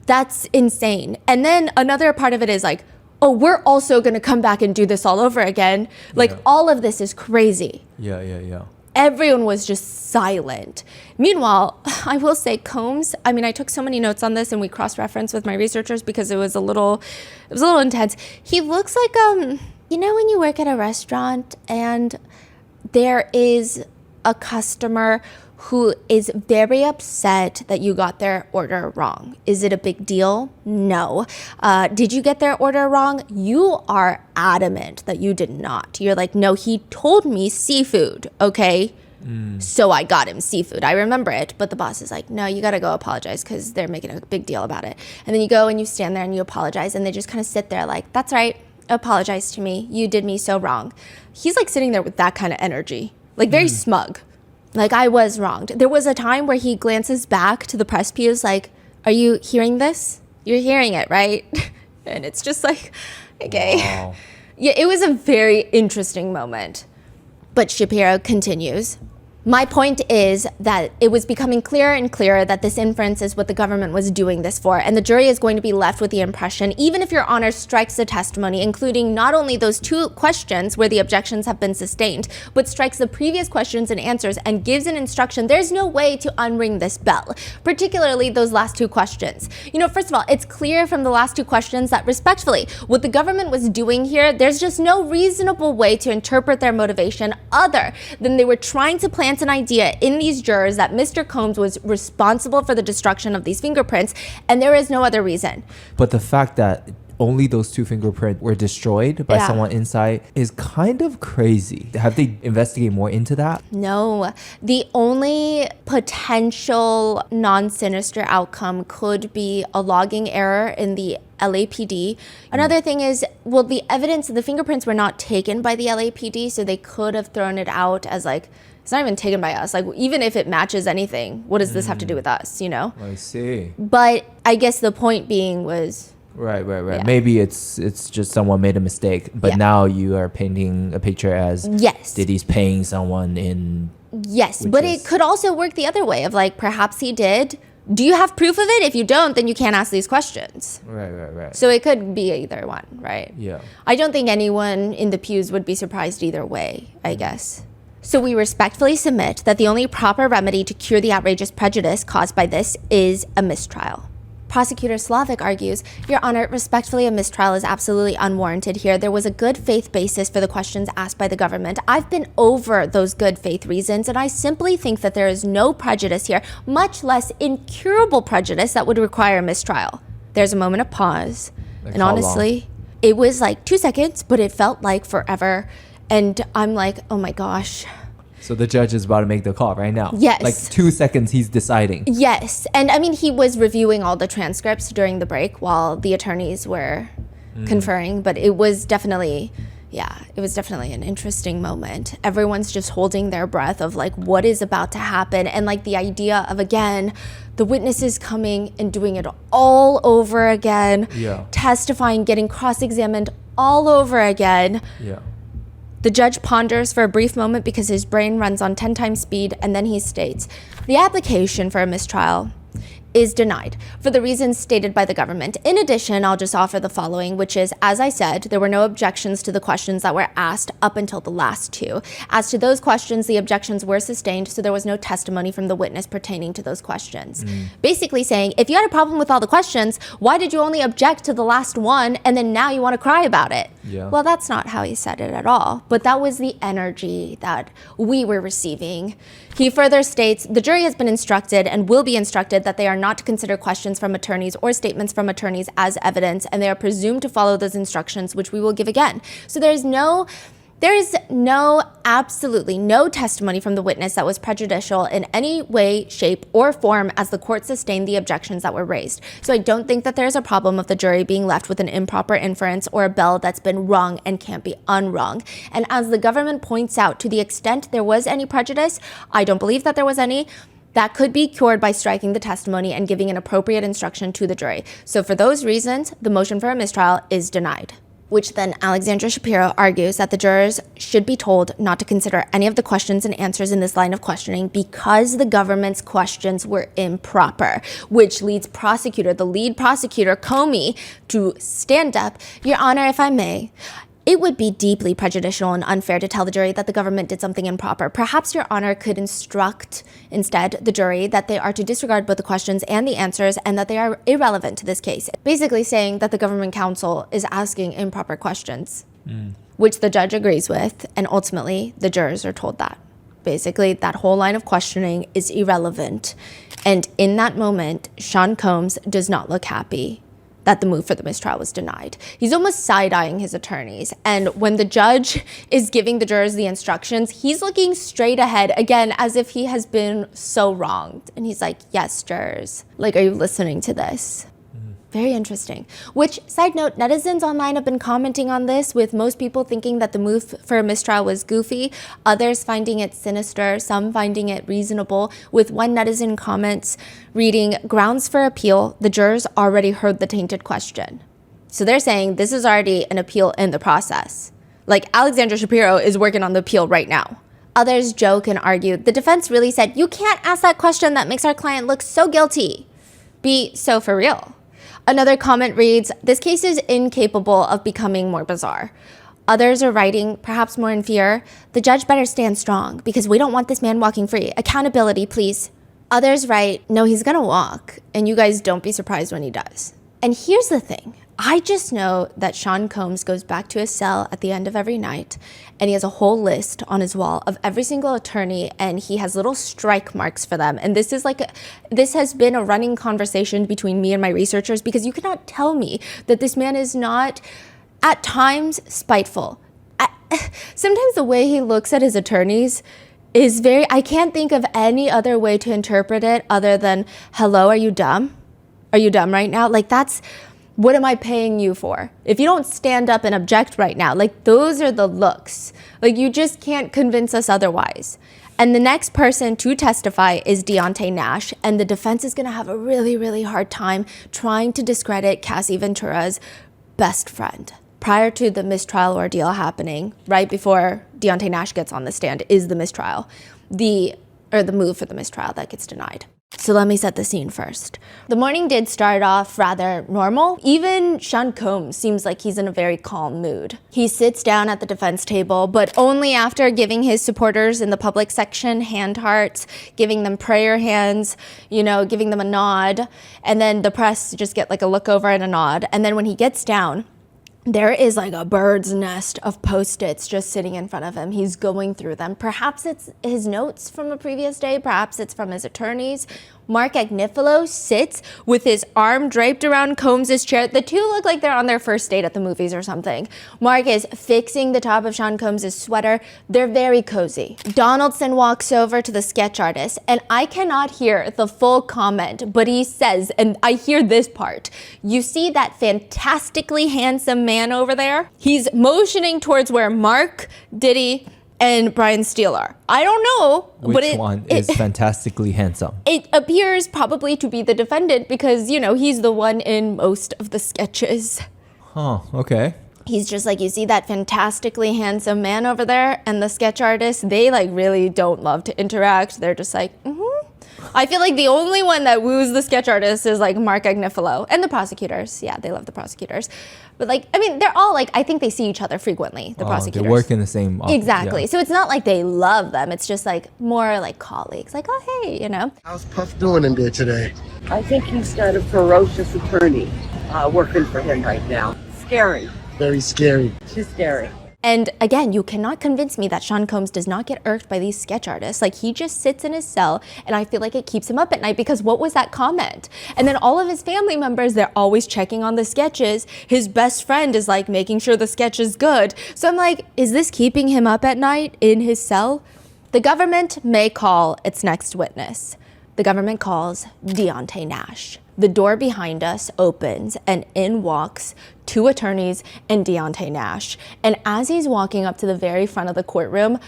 That's insane. And then another part of it is like, oh, we're also going to come back and do this all over again. Like, all of this is crazy. Yeah. Everyone was just silent. Meanwhile, I will say Combs, I mean, I took so many notes on this and we cross-referenced with my researchers because it was a little intense. He looks like, you know, when you work at a restaurant and there is a customer who is very upset that you got their order wrong. Is it a big deal? No. Did you get their order wrong? You are adamant that you did not. You're like, no, he told me seafood, okay? So I got him seafood. I remember it. But the boss is like, no, you got to go apologize because they're making a big deal about it. And then you go and you stand there and you apologize. And they just kind of sit there like, that's right. Apologize to me. You did me so wrong. He's like sitting there with that kind of energy, like very smug. Like, I was wronged. There was a time where he glances back to the press pews like, are you hearing this? You're hearing it, right? And it's just like, okay. Wow. Yeah, it was a very interesting moment. But Shapiro continues. My point is that it was becoming clearer and clearer that this inference is what the government was doing this for, and the jury is going to be left with the impression, even if Your Honor strikes the testimony, including not only those two questions where the objections have been sustained, but strikes the previous questions and answers and gives an instruction, there's no way to unring this bell, particularly those last two questions. You know, first of all, it's clear from the last two questions that respectfully, what the government was doing here, there's just no reasonable way to interpret their motivation other than they were trying to plant an idea in these jurors that Mr. Combs was responsible for the destruction of these fingerprints, and there is no other reason. But the fact that only those two fingerprints were destroyed by someone inside is kind of crazy. Have they investigated more into that? No. The only potential non-sinister outcome could be a logging error in the LAPD. Another thing is, well, the evidence, the fingerprints were not taken by the LAPD, so they could have thrown it out as like, it's not even taken by us. Like, even if it matches anything, what does this have to do with us, you know? I see. But I guess the point being was... Right. Yeah. Maybe it's just someone made a mistake, but now you are painting a picture as Diddy's paying someone in... Yes, but it could also work the other way of like, perhaps he did. Do you have proof of it? If you don't, then you can't ask these questions. Right. So it could be either one, right? Yeah. I don't think anyone in the pews would be surprised either way, I guess. So we respectfully submit that the only proper remedy to cure the outrageous prejudice caused by this is a mistrial. Prosecutor Slavic argues, Your Honor, respectfully, a mistrial is absolutely unwarranted here. There was a good faith basis for the questions asked by the government. I've been over those good faith reasons, and I simply think that there is no prejudice here, much less incurable prejudice that would require a mistrial. There's a moment of pause, and honestly, it was like 2 seconds, but it felt like forever. And I'm like, oh my gosh. So the judge is about to make the call right now. Yes. Like 2 seconds, he's deciding. Yes. And I mean, he was reviewing all the transcripts during the break while the attorneys were conferring. But it was definitely, an interesting moment. Everyone's just holding their breath of like, what is about to happen? And like the idea of, again, the witnesses coming and doing it all over again. Yeah. Testifying, getting cross-examined all over again. Yeah. The judge ponders for a brief moment because his brain runs on 10 times speed, and then he states, the application for a mistrial is denied for the reasons stated by the government. In addition, I'll just offer the following, which is, as I said, there were no objections to the questions that were asked up until the last two. As to those questions, the objections were sustained, so there was no testimony from the witness pertaining to those questions. Basically saying, if you had a problem with all the questions, why did you only object to the last one, and then now you want to cry about it? Yeah. Well, that's not how he said it at all, but that was the energy that we were receiving. He further states, the jury has been instructed and will be instructed that they are not to consider questions from attorneys or statements from attorneys as evidence, and they are presumed to follow those instructions, which we will give again. So there is absolutely no testimony from the witness that was prejudicial in any way, shape, or form as the court sustained the objections that were raised. So I don't think that there's a problem of the jury being left with an improper inference or a bell that's been rung and can't be unrung. And as the government points out, to the extent there was any prejudice, I don't believe that there was any, that could be cured by striking the testimony and giving an appropriate instruction to the jury. So for those reasons, the motion for a mistrial is denied. Which then Alexandra Shapiro argues that the jurors should be told not to consider any of the questions and answers in this line of questioning because the government's questions were improper, which leads the lead prosecutor, Comey, to stand up. Your Honor, if I may, It would be deeply prejudicial and unfair to tell the jury that the government did something improper. Perhaps Your Honor could instruct instead the jury that they are to disregard both the questions and the answers and that they are irrelevant to this case. Basically saying that the government counsel is asking improper questions, which the judge agrees with, and ultimately the jurors are told that. Basically, that whole line of questioning is irrelevant. And in that moment, Sean Combs does not look happy that the move for the mistrial was denied. He's almost side-eyeing his attorneys. And when the judge is giving the jurors the instructions, he's looking straight ahead, again, as if he has been so wronged. And he's like, yes, jurors, like, are you listening to this? Very interesting. Which, side note, netizens online have been commenting on this, with most people thinking that the move for a mistrial was goofy, others finding it sinister, some finding it reasonable, with one netizen comments reading, grounds for appeal, the jurors already heard the tainted question. So they're saying this is already an appeal in the process. Like, Alexandra Shapiro is working on the appeal right now. Others joke and argue, the defense really said, you can't ask that question that makes our client look so guilty. Be so for real. Another comment reads, this case is incapable of becoming more bizarre. Others are writing, perhaps more in fear, the judge better stand strong because we don't want this man walking free. Accountability, please. Others write, no, he's gonna walk, and you guys don't be surprised when he does. And here's the thing. I just know that Sean Combs goes back to his cell at the end of every night, and he has a whole list on his wall of every single attorney, and he has little strike marks for them. And this has been a running conversation between me and my researchers, because you cannot tell me that this man is not, at times, spiteful. Sometimes the way he looks at his attorneys is I can't think of any other way to interpret it other than, hello, are you dumb? Are you dumb right now? Like, what am I paying you for? If you don't stand up and object right now, like, those are the looks. Like, you just can't convince us otherwise. And the next person to testify is Deontay Nash, and the defense is going to have a really, really hard time trying to discredit Cassie Ventura's best friend. Prior to the mistrial ordeal happening, right before Deontay Nash gets on the stand, is the mistrial, the move for the mistrial that gets denied. So let me set the scene first. The morning did start off rather normal. Even Sean Combs seems like he's in a very calm mood. He sits down at the defense table, but only after giving his supporters in the public section hand hearts, giving them prayer hands, giving them a nod, and then the press just get like a look over and a nod. And then when he gets down, there is like a bird's nest of Post-its just sitting in front of him. He's going through them. Perhaps it's his notes from a previous day. Perhaps it's from his attorneys. Mark Agnifilo sits with his arm draped around Combs' chair. The two look like they're on their first date at the movies or something. Mark is fixing the top of Sean Combs' sweater. They're very cozy. Donaldson walks over to the sketch artist, and I cannot hear the full comment, but he says, and I hear this part, you see that fantastically handsome man over there? He's motioning towards where Mark, Diddy, and Brian Steele are. I don't know. Which one is fantastically handsome? It appears probably to be the defendant because, he's the one in most of the sketches. Huh, okay. He's just like, you see that fantastically handsome man over there? And the sketch artists, they really don't love to interact. They're just like, I feel like the only one that woos the sketch artist is Mark Agnifilo and the prosecutors. Yeah, they love the prosecutors. But they're all I think they see each other frequently, the prosecutors. They work in the same office. Exactly. Yeah. So it's not like they love them. It's just more colleagues. Oh, hey, How's Puff doing in there today? I think he's got a ferocious attorney working for him right now. Scary. Very scary. She's scary. And again, you cannot convince me that Sean Combs does not get irked by these sketch artists. He just sits in his cell, and I feel like it keeps him up at night because what was that comment? And then all of his family members, they're always checking on the sketches. His best friend is making sure the sketch is good. So I'm like, is this keeping him up at night in his cell? The government may call its next witness. The government calls Deontay Nash. The door behind us opens, and in walks two attorneys and Deontay Nash. And as he's walking up to the very front of the courtroom,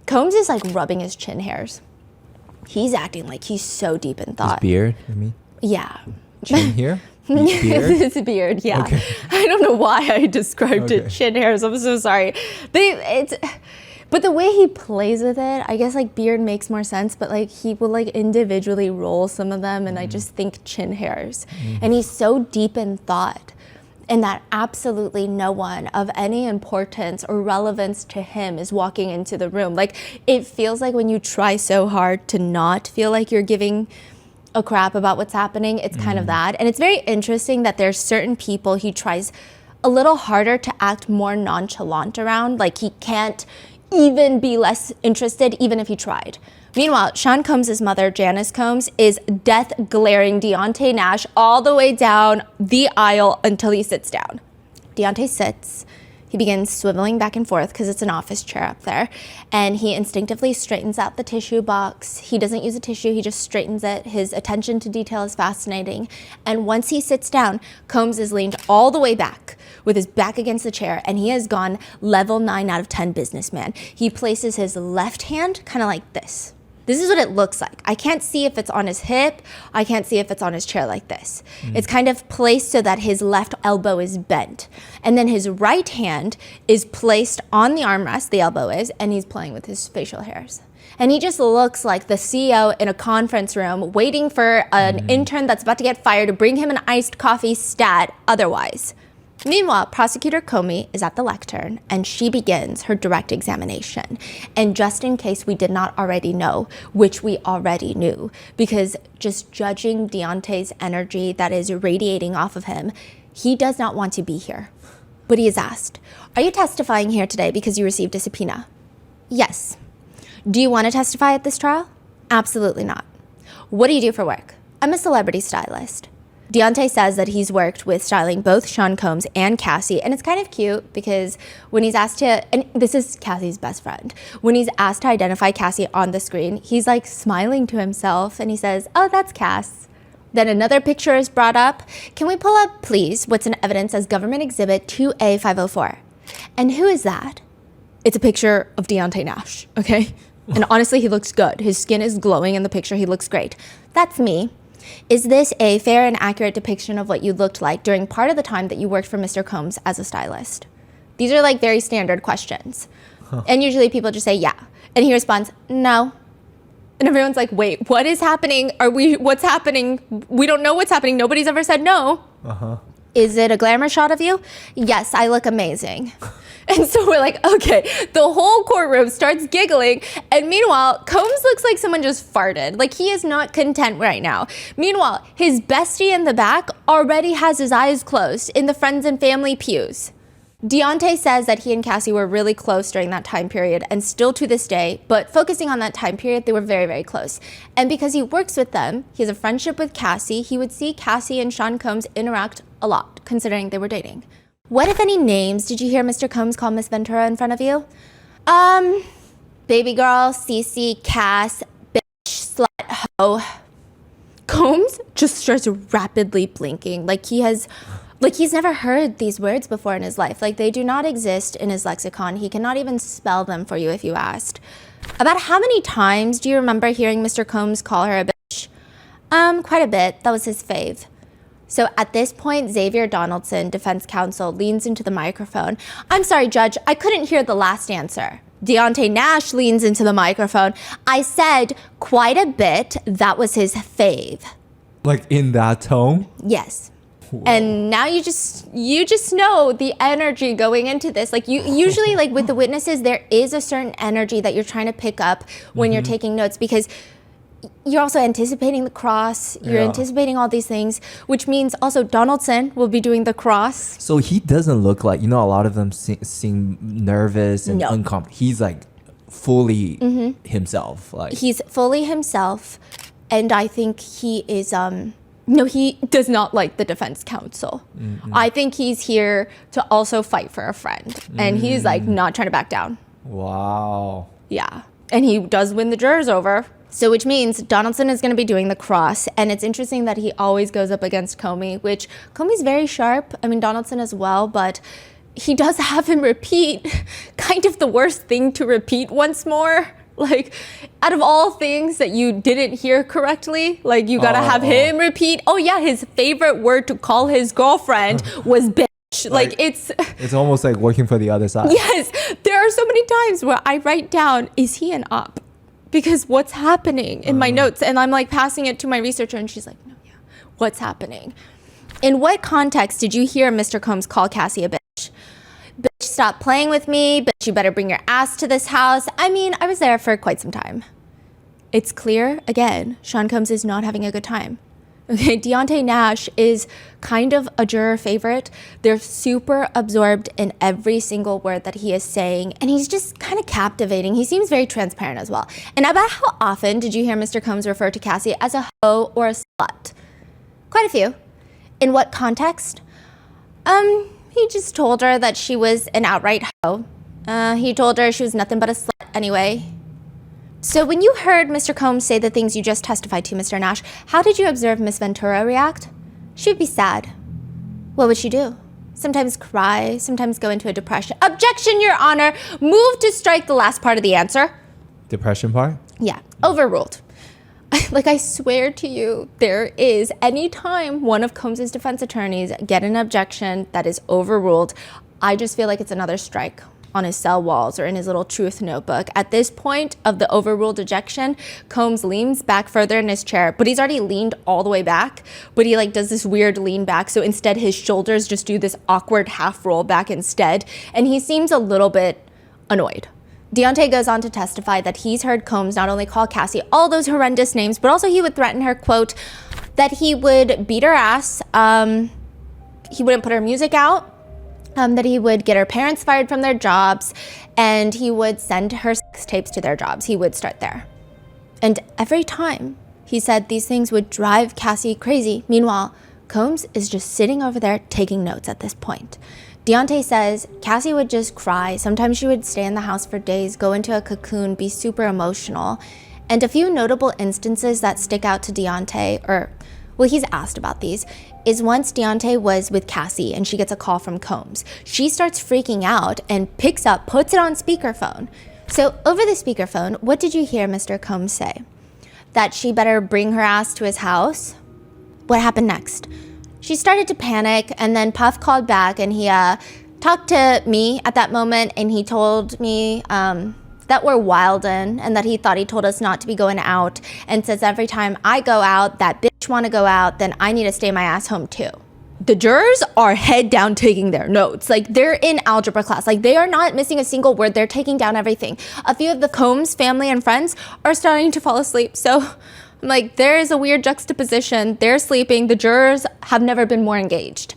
Combs is rubbing his chin hairs. He's acting like he's so deep in thought. His beard, I mean? Yeah. Chin here? Beard? His beard, yeah. Okay. I don't know why I described it chin hairs. I'm so sorry. But the way he plays with it, I guess beard makes more sense, but he will individually roll some of them, and I just think chin hairs. And he's so deep in thought. and that absolutely no one of any importance or relevance to him is walking into the room. Like, it feels like when you try so hard to not feel like you're giving a crap about what's happening, it's kind of that. And it's very interesting that there's certain people he tries a little harder to act more nonchalant around. Like, he can't even be less interested, even if he tried. Meanwhile, Sean Combs' mother, Janice Combs, is death glaring Deontay Nash all the way down the aisle until he sits down. Deontay sits. He begins swiveling back and forth because it's an office chair up there, and he instinctively straightens out the tissue box. He doesn't use a tissue, he just straightens it. His attention to detail is fascinating. And once he sits down, Combs is leaned all the way back with his back against the chair, and he has gone level 9 out of 10 businessman. He places his left hand kind of like this. This is what it looks like. I can't see if it's on his hip. I can't see if it's on his chair like this. It's kind of placed so that his left elbow is bent. And then his right hand is placed on the armrest, the elbow is, and he's playing with his facial hairs. And he just looks like the CEO in a conference room waiting for an intern that's about to get fired to bring him an iced coffee stat otherwise. Meanwhile, Prosecutor Comey is at the lectern, and she begins her direct examination. And just in case we did not already know, which we already knew, because just judging Deontay's energy that is radiating off of him, he does not want to be here. But he is asked, "Are you testifying here today because you received a subpoena?" "Yes." "Do you want to testify at this trial?" "Absolutely not." "What do you do for work?" "I'm a celebrity stylist." Deontay says that he's worked with styling both Sean Combs and Cassie, and it's kind of cute because when he's asked to, and this is Cassie's best friend, when he's asked to identify Cassie on the screen, he's like smiling to himself and he says, "Oh, that's Cass." Then another picture is brought up. "Can we pull up, please, what's in evidence as Government Exhibit 2A504? And who is that?" It's a picture of Deontay Nash, okay? And honestly, he looks good. His skin is glowing in the picture. He looks great. "That's me. Is this a fair and accurate depiction of what you looked like during part of the time that you worked for Mr. Combs as a stylist?" These are like very standard questions. And usually people just say, "Yeah." And he responds, "No." And everyone's like, "Wait, what is happening? What's happening? We don't know what's happening. Nobody's ever said no." "Is it a glamour shot of you?" "Yes, I look amazing." And so we're like, okay, the whole courtroom starts giggling. And meanwhile, Combs looks like someone just farted. Like, he is not content right now. Meanwhile, his bestie in the back already has his eyes closed in the friends and family pews. Deontay says that he and Cassie were really close during that time period and still to this day, but focusing on that time period, they were very, very close. And because he works with them, he has a friendship with Cassie, he would see Cassie and Sean Combs interact a lot, considering they were dating. "What, if any, names did you hear Mr. Combs call Miss Ventura in front of you?" Baby girl, Cece, Cass, bitch, slut, hoe." Combs just starts rapidly blinking, like he's never heard these words before in his life. Like, they do not exist in his lexicon. He cannot even spell them for you if you asked. "About how many times do you remember hearing Mr. Combs call her a bitch?" Quite a bit. That was his fave." So at this point, Xavier Donaldson, defense counsel, leans into the microphone. "I'm sorry, Judge, I couldn't hear the last answer." Deontay Nash leans into the microphone. "I said quite a bit. That was his fave." Like, in that tone? Yes. And now you just know the energy going into this. Like, you usually, like with the witnesses, there is a certain energy that you're trying to pick up when you're taking notes, because you're also anticipating the cross. You're anticipating all these things, which means also Donaldson will be doing the cross. So he doesn't look like, a lot of them seem nervous and uncomfortable. He's like fully himself. Like, he's fully himself. And I think he is, no, he does not like the defense counsel. I think he's here to also fight for a friend. And he's like not trying to back down. Wow. Yeah. And he does win the jurors over. So which means Donaldson is going to be doing the cross. And it's interesting that he always goes up against Comey, which Comey's very sharp. I mean, Donaldson as well, but he does have him repeat kind of the worst thing to repeat once more. Like, out of all things that you didn't hear correctly, like, you got to have him repeat, oh yeah, his favorite word to call his girlfriend was bitch. Like, it's almost like working for the other side. Yes. There are so many times where I write down, is he an op? Because what's happening in my notes? And I'm like passing it to my researcher and she's like, no, yeah, what's happening? In what context did you hear Mr. Combs call Cassie a bitch? Bitch, stop playing with me. Bitch, you better bring your ass to this house. I mean, I was there for quite some time. It's clear, again, Sean Combs is not having a good time. Okay, Deontay Nash is kind of a juror favorite. They're super absorbed in every single word that he is saying, and he's just kind of captivating. He seems very transparent as well. And about how often did you hear Mr. Combs refer to Cassie as a hoe or a slut? Quite a few. In what context? He just told her that she was an outright hoe. He told her she was nothing but a slut anyway. So when you heard Mr. Combs say the things you just testified to, Mr. Nash, how did you observe Miss Ventura react? She would be sad. What would she do? Sometimes cry, sometimes go into a depression. Objection, Your Honor. Move to strike the last part of the answer. Depression part? Yeah, overruled. Like, I swear to you, there is, anytime one of Combs's defense attorneys get an objection that is overruled, I just feel like it's another strike on his cell walls or in his little truth notebook. At this point of the overruled ejection, Combs leans back further in his chair, but he's already leaned all the way back, but he like does this weird lean back. So instead his shoulders just do this awkward half roll back instead. And he seems a little bit annoyed. Deontay goes on to testify that he's heard Combs not only call Cassie all those horrendous names, but also he would threaten her, quote, that he would beat her ass, he wouldn't put her music out, that he would get her parents fired from their jobs, and he would send her sex tapes to their jobs. He would start there. And every time he said these things would drive Cassie crazy. Meanwhile, Combs is just sitting over there taking notes at this point. Deontay says Cassie would just cry. Sometimes she would stay in the house for days, go into a cocoon, be super emotional. And a few notable instances that stick out to Deontay, he's asked about these, is once Deontay was with Cassie and she gets a call from Combs. She starts freaking out and picks up, puts it on speakerphone. So over the speakerphone, what did you hear Mr. Combs say? That she better bring her ass to his house? What happened next? She started to panic, and then Puff called back, and he talked to me at that moment, and he told me that we're wildin', and that he thought he told us not to be going out, and says every time I go out, that bitch want to go out, then I need to stay my ass home too. The jurors are head down taking their notes. Like, they're in algebra class. Like, they are not missing a single word. They're taking down everything. A few of the Combs family and friends are starting to fall asleep, so like, there is a weird juxtaposition. They're sleeping. The jurors have never been more engaged.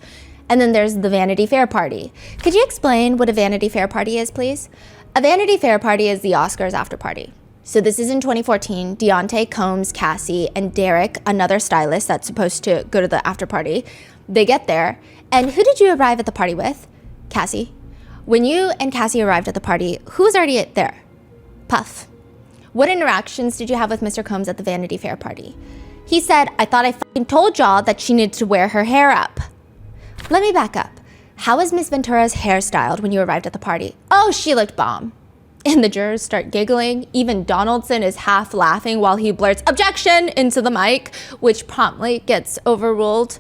And then there's the Vanity Fair party. Could you explain what a Vanity Fair party is, please? A Vanity Fair party is the Oscars after party. So this is in 2014. Deontay, Combs, Cassie, and Derek, another stylist that's supposed to go to the after party, they get there. And who did you arrive at the party with? Cassie. When you and Cassie arrived at the party, who was already there? Puff. What interactions did you have with Mr. Combs at the Vanity Fair party? He said, I thought I fucking told y'all that she needed to wear her hair up. Let me back up. How was Miss Ventura's hair styled when you arrived at the party? Oh, she looked bomb. And the jurors start giggling. Even Donaldson is half laughing while he blurts objection into the mic, which promptly gets overruled.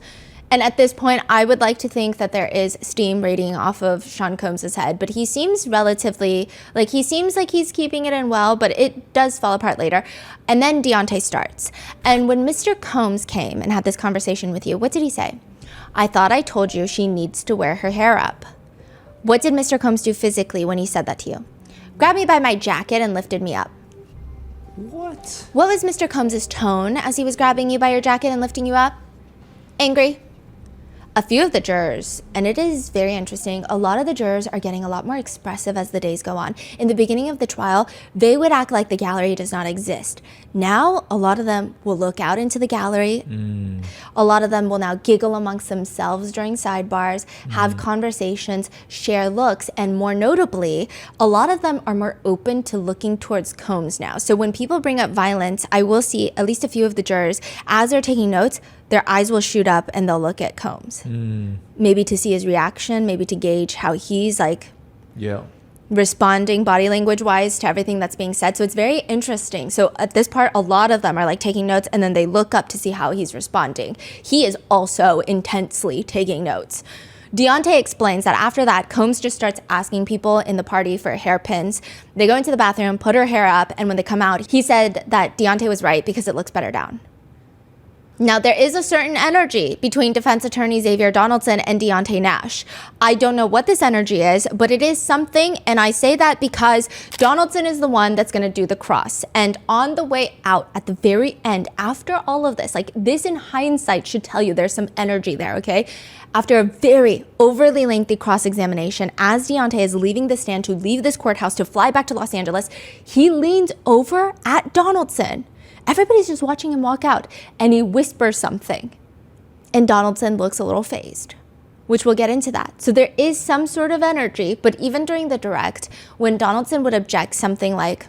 And at this point, I would like to think that there is steam radiating off of Sean Combs' head, but he seems relatively, like he's keeping it in well, but it does fall apart later. And then Deontay starts. And when Mr. Combs came and had this conversation with you, what did he say? I thought I told you she needs to wear her hair up. What did Mr. Combs do physically when he said that to you? Grabbed me by my jacket and lifted me up. What? What was Mr. Combs' tone as he was grabbing you by your jacket and lifting you up? Angry. A few of the jurors, and it is very interesting, a lot of the jurors are getting a lot more expressive as the days go on. In the beginning of the trial, they would act like the gallery does not exist. Now, a lot of them will look out into the gallery. A lot of them will now giggle amongst themselves during sidebars, have conversations, share looks, and more notably, a lot of them are more open to looking towards Combs now. So when people bring up violence, I will see at least a few of the jurors, as they're taking notes, their eyes will shoot up and they'll look at Combs. Maybe to see his reaction, maybe to gauge how he's responding body language wise to everything that's being said. So it's very interesting. So at this part, a lot of them are like taking notes and then they look up to see how he's responding. He is also intensely taking notes. Deontay explains that after that, Combs just starts asking people in the party for hairpins. They go into the bathroom, put her hair up, and when they come out, he said that Deontay was right because it looks better down. Now, there is a certain energy between defense attorney Xavier Donaldson and Deontay Nash. I don't know what this energy is, but it is something, and I say that because Donaldson is the one that's going to do the cross. And on the way out, at the very end, after all of this, like this in hindsight should tell you there's some energy there, okay? After a very overly lengthy cross-examination, as Deontay is leaving the stand to leave this courthouse to fly back to Los Angeles, he leans over at Donaldson. Everybody's just watching him walk out, and he whispers something. And Donaldson looks a little phased, which we'll get into that. So there is some sort of energy, but even during the direct, when Donaldson would object something like,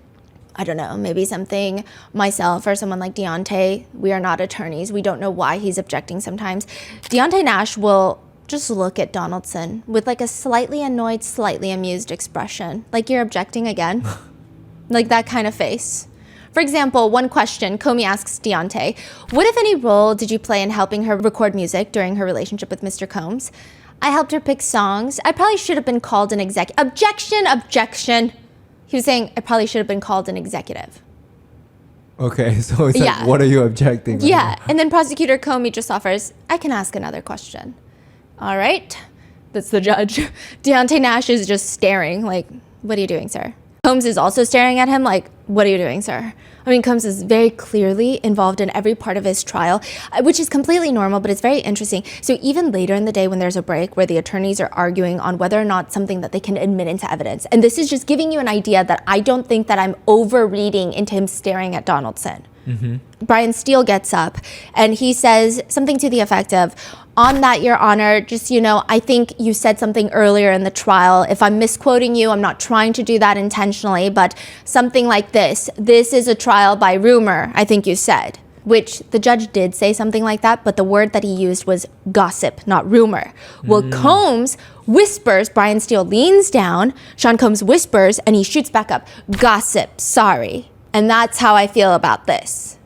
I don't know, maybe something myself or someone like Deontay, we are not attorneys, we don't know why he's objecting sometimes, Deontay Nash will just look at Donaldson with like a slightly annoyed, slightly amused expression. Like, you're objecting again? Like that kind of face. For example, one question, Comey asks Deontay, what if any role did you play in helping her record music during her relationship with Mr. Combs? I helped her pick songs. I probably should have been called an objection. He was saying, I probably should have been called an executive. Okay, so it's like, what are you objecting? Yeah, and then prosecutor Comey just offers, I can ask another question. All right, that's the judge. Deontay Nash is just staring like, what are you doing, sir? Combs is also staring at him like, what are you doing, sir? I mean, Combs is very clearly involved in every part of his trial, which is completely normal, but it's very interesting. So even later in the day when there's a break where the attorneys are arguing on whether or not something that they can admit into evidence, and this is just giving you an idea that I don't think that I'm over-reading into him staring at Donaldson. Mm-hmm. Brian Steele gets up and he says something to the effect of, on that, Your Honor, just, I think you said something earlier in the trial. If I'm misquoting you, I'm not trying to do that intentionally, but something like this. This is a trial by rumor, I think you said. Which the judge did say something like that, but the word that he used was gossip, not rumor. Well, Combs whispers, Brian Steele leans down, Sean Combs whispers, and he shoots back up, gossip, sorry. And that's how I feel about this.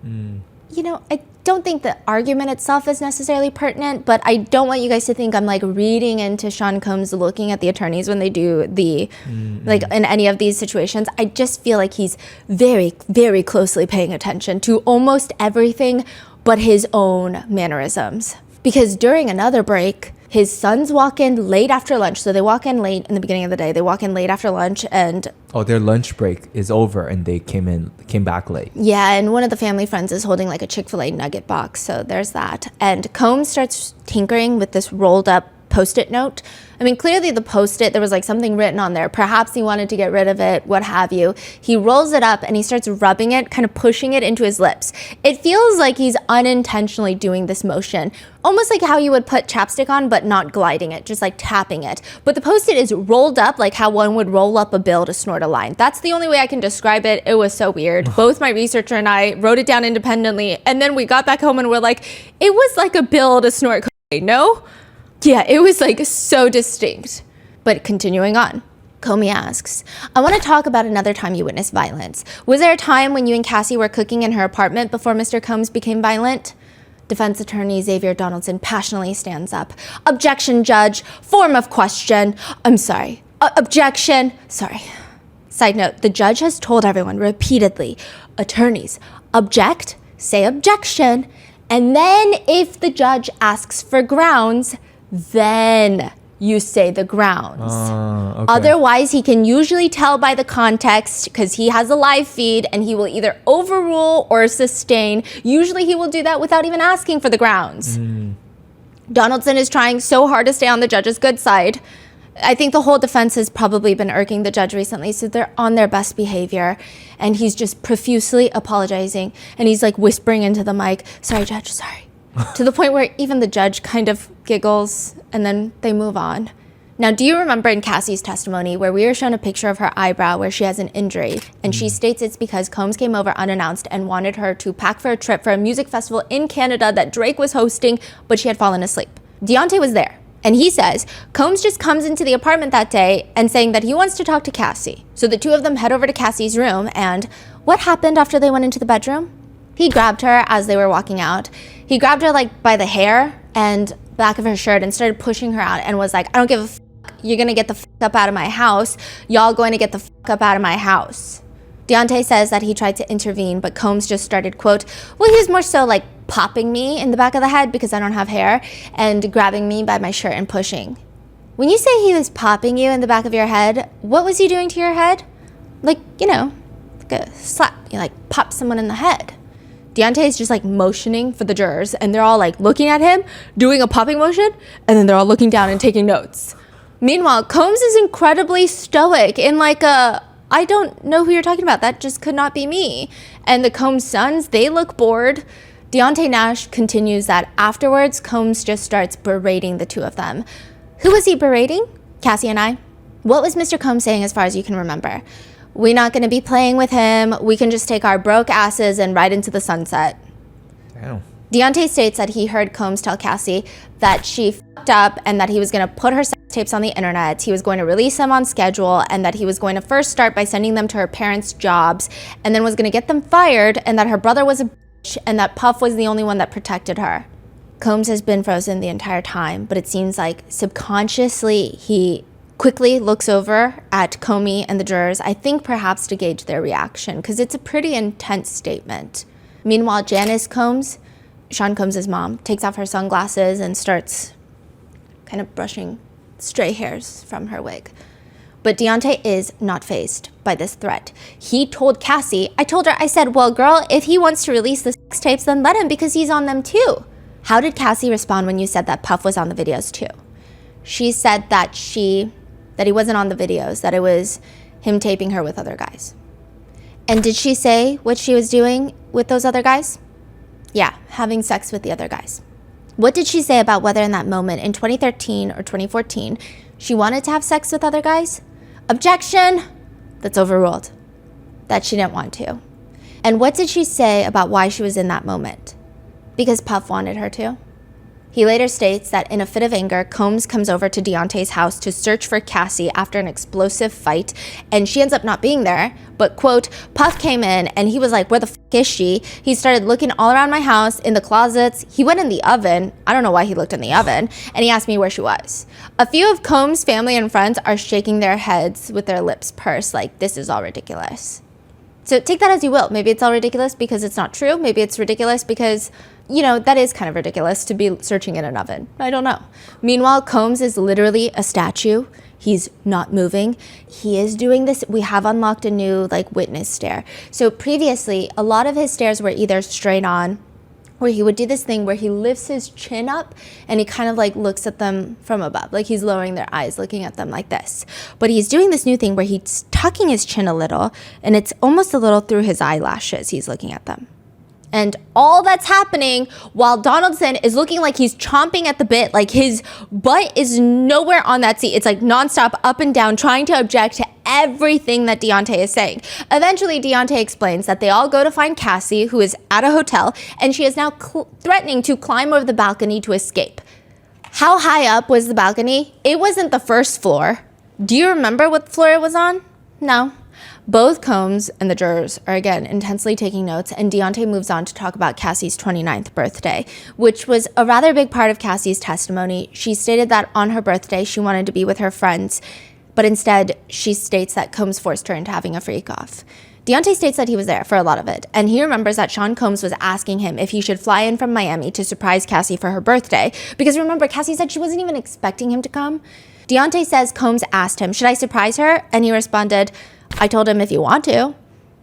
I don't think the argument itself is necessarily pertinent, but I don't want you guys to think I'm like reading into Sean Combs looking at the attorneys when they do the, like in any of these situations. I just feel like he's very, very closely paying attention to almost everything but his own mannerisms. Because during another break, his sons walk in late after lunch. So they walk in late in the beginning of the day. They walk in late after lunch and... Oh, their lunch break is over and they came back late. Yeah, and one of the family friends is holding like a Chick-fil-A nugget box. So there's that. And Combs starts tinkering with this rolled up Post-it note. I mean, clearly the Post-it, there was like something written on there. Perhaps he wanted to get rid of it, what have you. He rolls it up and he starts rubbing it, kind of pushing it into his lips. It feels like he's unintentionally doing this motion, almost like how you would put chapstick on, but not gliding it, just like tapping it. But the Post-it is rolled up like how one would roll up a bill to snort a line. That's the only way I can describe it. It was so weird. Both my researcher and I wrote it down independently, and then we got back home and we're like, it was like a bill to snort cocaine, no? Yeah, it was like so distinct. But continuing on, Comey asks, I want to talk about another time you witnessed violence. Was there a time when you and Cassie were cooking in her apartment before Mr. Combs became violent? Defense attorney Xavier Donaldson passionately stands up. Objection, judge. Form of question. I'm sorry. Objection. Sorry. Side note, the judge has told everyone repeatedly, attorneys, object, say objection, and then if the judge asks for grounds, then you say the grounds. Okay. Otherwise, he can usually tell by the context because he has a live feed and he will either overrule or sustain. Usually he will do that without even asking for the grounds. Donaldson is trying so hard to stay on the judge's good side. I think the whole defense has probably been irking the judge recently, so they're on their best behavior. And he's just profusely apologizing. And he's like whispering into the mic, sorry, judge, sorry. To the point where even the judge kind of giggles and then they move on. Now, do you remember in Cassie's testimony where we were shown a picture of her eyebrow where she has an injury and she states it's because Combs came over unannounced and wanted her to pack for a trip for a music festival in Canada that Drake was hosting, but she had fallen asleep. Deontay was there and he says Combs just comes into the apartment that day and saying that he wants to talk to Cassie. So the two of them head over to Cassie's room, and what happened after they went into the bedroom? He grabbed her as they were walking out. He grabbed her like by the hair and back of her shirt and started pushing her out and was like, I don't give a f***. You're gonna get the f*** up out of my house. Y'all going to get the f*** up out of my house. Deontay says that he tried to intervene, but Combs just started, quote, well, he was more so like popping me in the back of the head because I don't have hair and grabbing me by my shirt and pushing. When you say he was popping you in the back of your head, what was he doing to your head? Like, like a slap. You like pop someone in the head. Deontay is just like motioning for the jurors and they're all like looking at him, doing a popping motion, and then they're all looking down and taking notes. Meanwhile, Combs is incredibly stoic in like I don't know who you're talking about. That just could not be me. And the Combs sons, they look bored. Deontay Nash continues that afterwards, Combs just starts berating the two of them. Who was he berating? Cassie and I. What was Mr. Combs saying as far as you can remember? We're not going to be playing with him. We can just take our broke asses and ride into the sunset. Damn. Deontay states that he heard Combs tell Cassie that she fucked up and that he was going to put her sex tapes on the internet. He was going to release them on schedule and that he was going to first start by sending them to her parents' jobs and then was going to get them fired and that her brother was a bitch and that Puff was the only one that protected her. Combs has been frozen the entire time, but it seems like subconsciously he quickly looks over at Comey and the jurors, I think perhaps to gauge their reaction, because it's a pretty intense statement. Meanwhile, Janice Combs, Sean Combs' mom, takes off her sunglasses and starts kind of brushing stray hairs from her wig. But Deontay is not fazed by this threat. He told Cassie, I said, well, girl, if he wants to release the sex tapes, then let him because he's on them too. How did Cassie respond when you said that Puff was on the videos too? She said that he wasn't on the videos, that it was him taping her with other guys. And did she say what she was doing with those other guys? Yeah, having sex with the other guys. What did she say about whether in that moment in 2013 or 2014 she wanted to have sex with other guys? Objection! That's overruled. That she didn't want to. And what did she say about why she was in that moment? Because Puff wanted her to. He later states that in a fit of anger, Combs comes over to Deontay's house to search for Cassie after an explosive fight, and she ends up not being there. But, quote, Puff came in and he was like, where the f*** is she? He started looking all around my house, in the closets. He went in the oven. I don't know why he looked in the oven. And he asked me where she was. A few of Combs' family and friends are shaking their heads with their lips pursed like, this is all ridiculous. So take that as you will. Maybe it's all ridiculous because it's not true. Maybe it's ridiculous because, that is kind of ridiculous to be searching in an oven. I don't know. Meanwhile, Combs is literally a statue. He's not moving. He is doing this. We have unlocked a new witness stare. So previously, a lot of his stares were either straight on, where he would do this thing where he lifts his chin up and he kind of looks at them from above, like he's lowering their eyes, looking at them like this. But he's doing this new thing where he's tucking his chin a little and it's almost a little through his eyelashes. He's looking at them. And all that's happening while Donaldson is looking like he's chomping at the bit, like his butt is nowhere on that seat. It's nonstop up and down, trying to object to everything that Deontay is saying. Eventually, Deontay explains that they all go to find Cassie, who is at a hotel, and she is now threatening to climb over the balcony to escape. How high up was the balcony? It wasn't the first floor. Do you remember what floor it was on? No. Both Combs and the jurors are again intensely taking notes, and Deontay moves on to talk about Cassie's 29th birthday, which was a rather big part of Cassie's testimony. She stated that on her birthday she wanted to be with her friends, but instead she states that Combs forced her into having a freak off. Deontay states that he was there for a lot of it, and he remembers that Sean Combs was asking him if he should fly in from Miami to surprise Cassie for her birthday, because remember, Cassie said she wasn't even expecting him to come. Deontay says Combs asked him, should I surprise her? And he responded, I told him if you want to.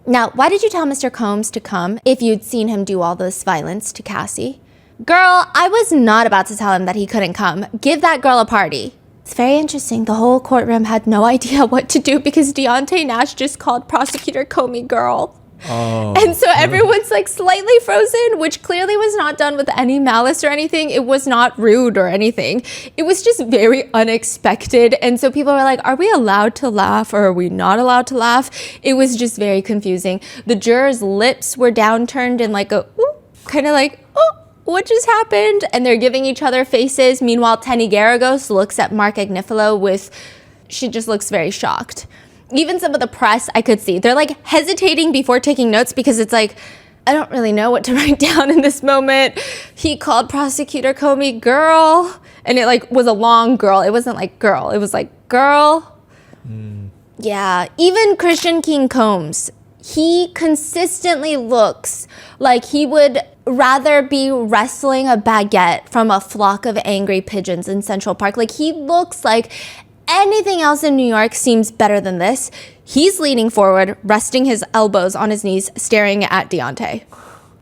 Now, why did you tell Mr. Combs to come if you'd seen him do all this violence to Cassie? Girl, I was not about to tell him that he couldn't come. Give that girl a party. It's very interesting. The whole courtroom had no idea what to do because Deontay Nash just called Prosecutor Comey girl. Oh. And so everyone's slightly frozen, which clearly was not done with any malice or anything. It was not rude or anything. It was just very unexpected. And so people were like, are we allowed to laugh or are we not allowed to laugh? It was just very confusing. The jurors' lips were downturned in what just happened? And they're giving each other faces. Meanwhile, Tenny Garagos looks at Mark Agnifilo she just looks very shocked. Even some of the press I could see, they're hesitating before taking notes because it's I don't really know what to write down in this moment. He called Prosecutor Comey girl, and it was a long girl. It wasn't girl. It was girl. Yeah, even Christian King Combs, he consistently looks like he would rather be wrestling a baguette from a flock of angry pigeons in Central Park. Like, he looks like anything else in New York seems better than this. He's leaning forward, resting his elbows on his knees, staring at Deontay.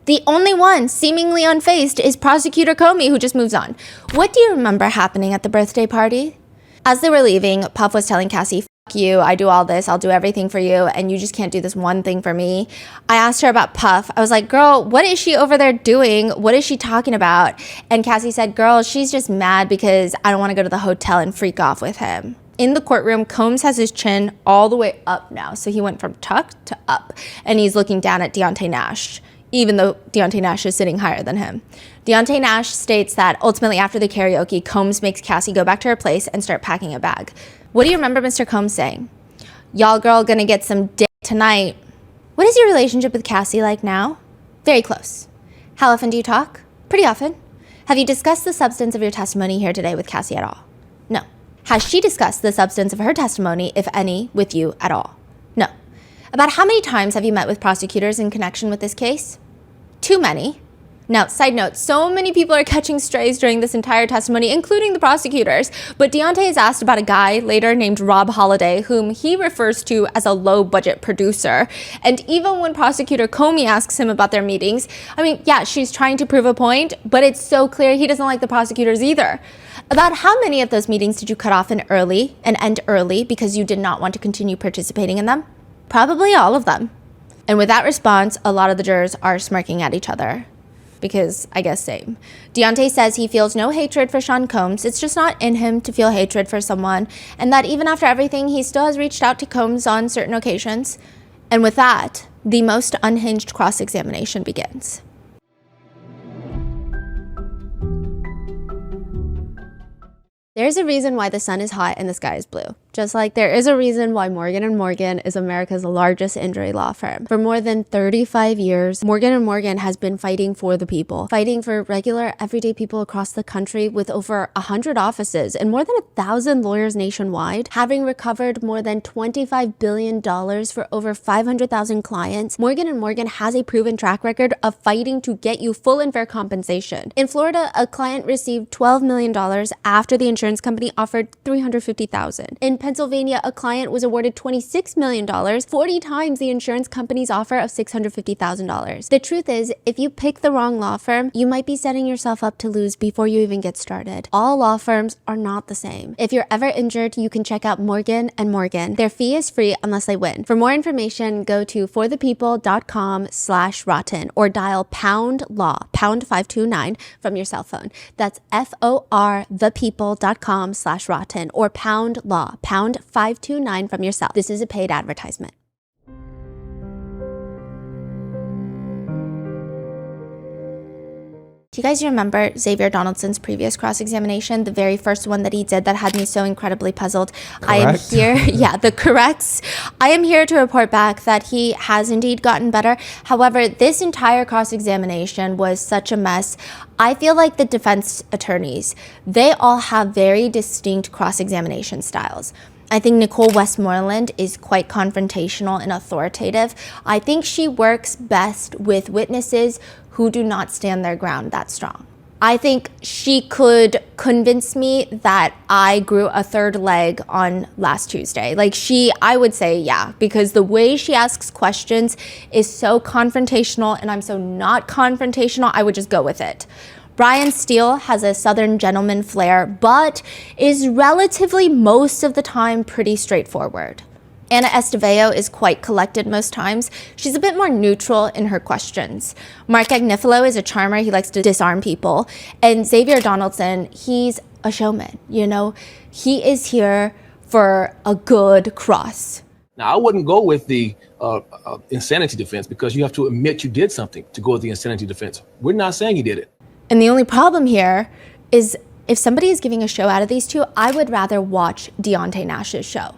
The only one seemingly unfazed is Prosecutor Comey, who just moves on. What do you remember happening at the birthday party? As they were leaving, Puff was telling Cassie, "Fuck you, I do all this, I'll do everything for you, and you just can't do this one thing for me." I asked her about Puff. I was like, "Girl, what is she over there doing? What is she talking about?" And Cassie said, "Girl, she's just mad because I don't want to go to the hotel and freak off with him." In the courtroom, Combs has his chin all the way up now. So he went from tucked to up, and he's looking down at Deontay Nash, even though Deontay Nash is sitting higher than him. Deontay Nash states that ultimately after the karaoke, Combs makes Cassie go back to her place and start packing a bag. What do you remember Mr. Combs saying? "Y'all girl gonna get some dick tonight." What is your relationship with Cassie like now? Very close. How often do you talk? Pretty often. Have you discussed the substance of your testimony here today with Cassie at all? No. Has she discussed the substance of her testimony, if any, with you at all? No. About how many times have you met with prosecutors in connection with this case? Too many. Now, side note, so many people are catching strays during this entire testimony, including the prosecutors, but Deontay is asked about a guy later named Rob Holiday, whom he refers to as a low-budget producer. And even when Prosecutor Comey asks him about their meetings, I mean, yeah, she's trying to prove a point, but it's so clear he doesn't like the prosecutors either. About how many of those meetings did you cut off and end early because you did not want to continue participating in them? Probably all of them. And with that response, a lot of the jurors are smirking at each other. Because I guess same. Deontay says he feels no hatred for Sean Combs. It's just not in him to feel hatred for someone. And that even after everything, he still has reached out to Combs on certain occasions. And with that, the most unhinged cross-examination begins. There's a reason why the sun is hot and the sky is blue. Just like there is a reason why Morgan & Morgan is America's largest injury law firm. For more than 35 years, Morgan & Morgan has been fighting for the people, fighting for regular, everyday people across the country with over 100 offices and more than 1,000 lawyers nationwide, having recovered more than $25 billion for over 500,000 clients. Morgan & Morgan has a proven track record of fighting to get you full and fair compensation. In Florida, a client received $12 million after the insurance company offered $350,000. In Pennsylvania, a client was awarded $26 million, 40 times the insurance company's offer of $650,000. The truth is, if you pick the wrong law firm, you might be setting yourself up to lose before you even get started. All law firms are not the same. If you're ever injured, you can check out Morgan & Morgan. Their fee is free unless they win. For more information, go to forthepeople.com/rotten or dial #law, pound 529 from your cell phone. That's forthepeople.com/rotten or #law, pound 529 from your cell. This is a paid advertisement. Do you guys remember Xavier Donaldson's previous cross-examination, the very first one that he did that had me so incredibly puzzled? Correct. I am here, the corrects. I am here to report back that he has indeed gotten better. However, this entire cross-examination was such a mess. I feel like the defense attorneys, they all have very distinct cross-examination styles. I think Nicole Westmoreland is quite confrontational and authoritative. I think she works best with witnesses who do not stand their ground that strong. I think she could convince me that I grew a third leg on last Tuesday. I would say, yeah, because the way she asks questions is so confrontational and I'm so not confrontational, I would just go with it. Brian Steele has a Southern gentleman flair, but is relatively most of the time pretty straightforward. Anna Esteveo is quite collected most times. She's a bit more neutral in her questions. Mark Agnifilo is a charmer. He likes to disarm people. And Xavier Donaldson, he's a showman, He is here for a good cross. Now, I wouldn't go with the insanity defense because you have to admit you did something to go with the insanity defense. We're not saying you did it. And the only problem here is if somebody is giving a show out of these two, I would rather watch Deontay Nash's show.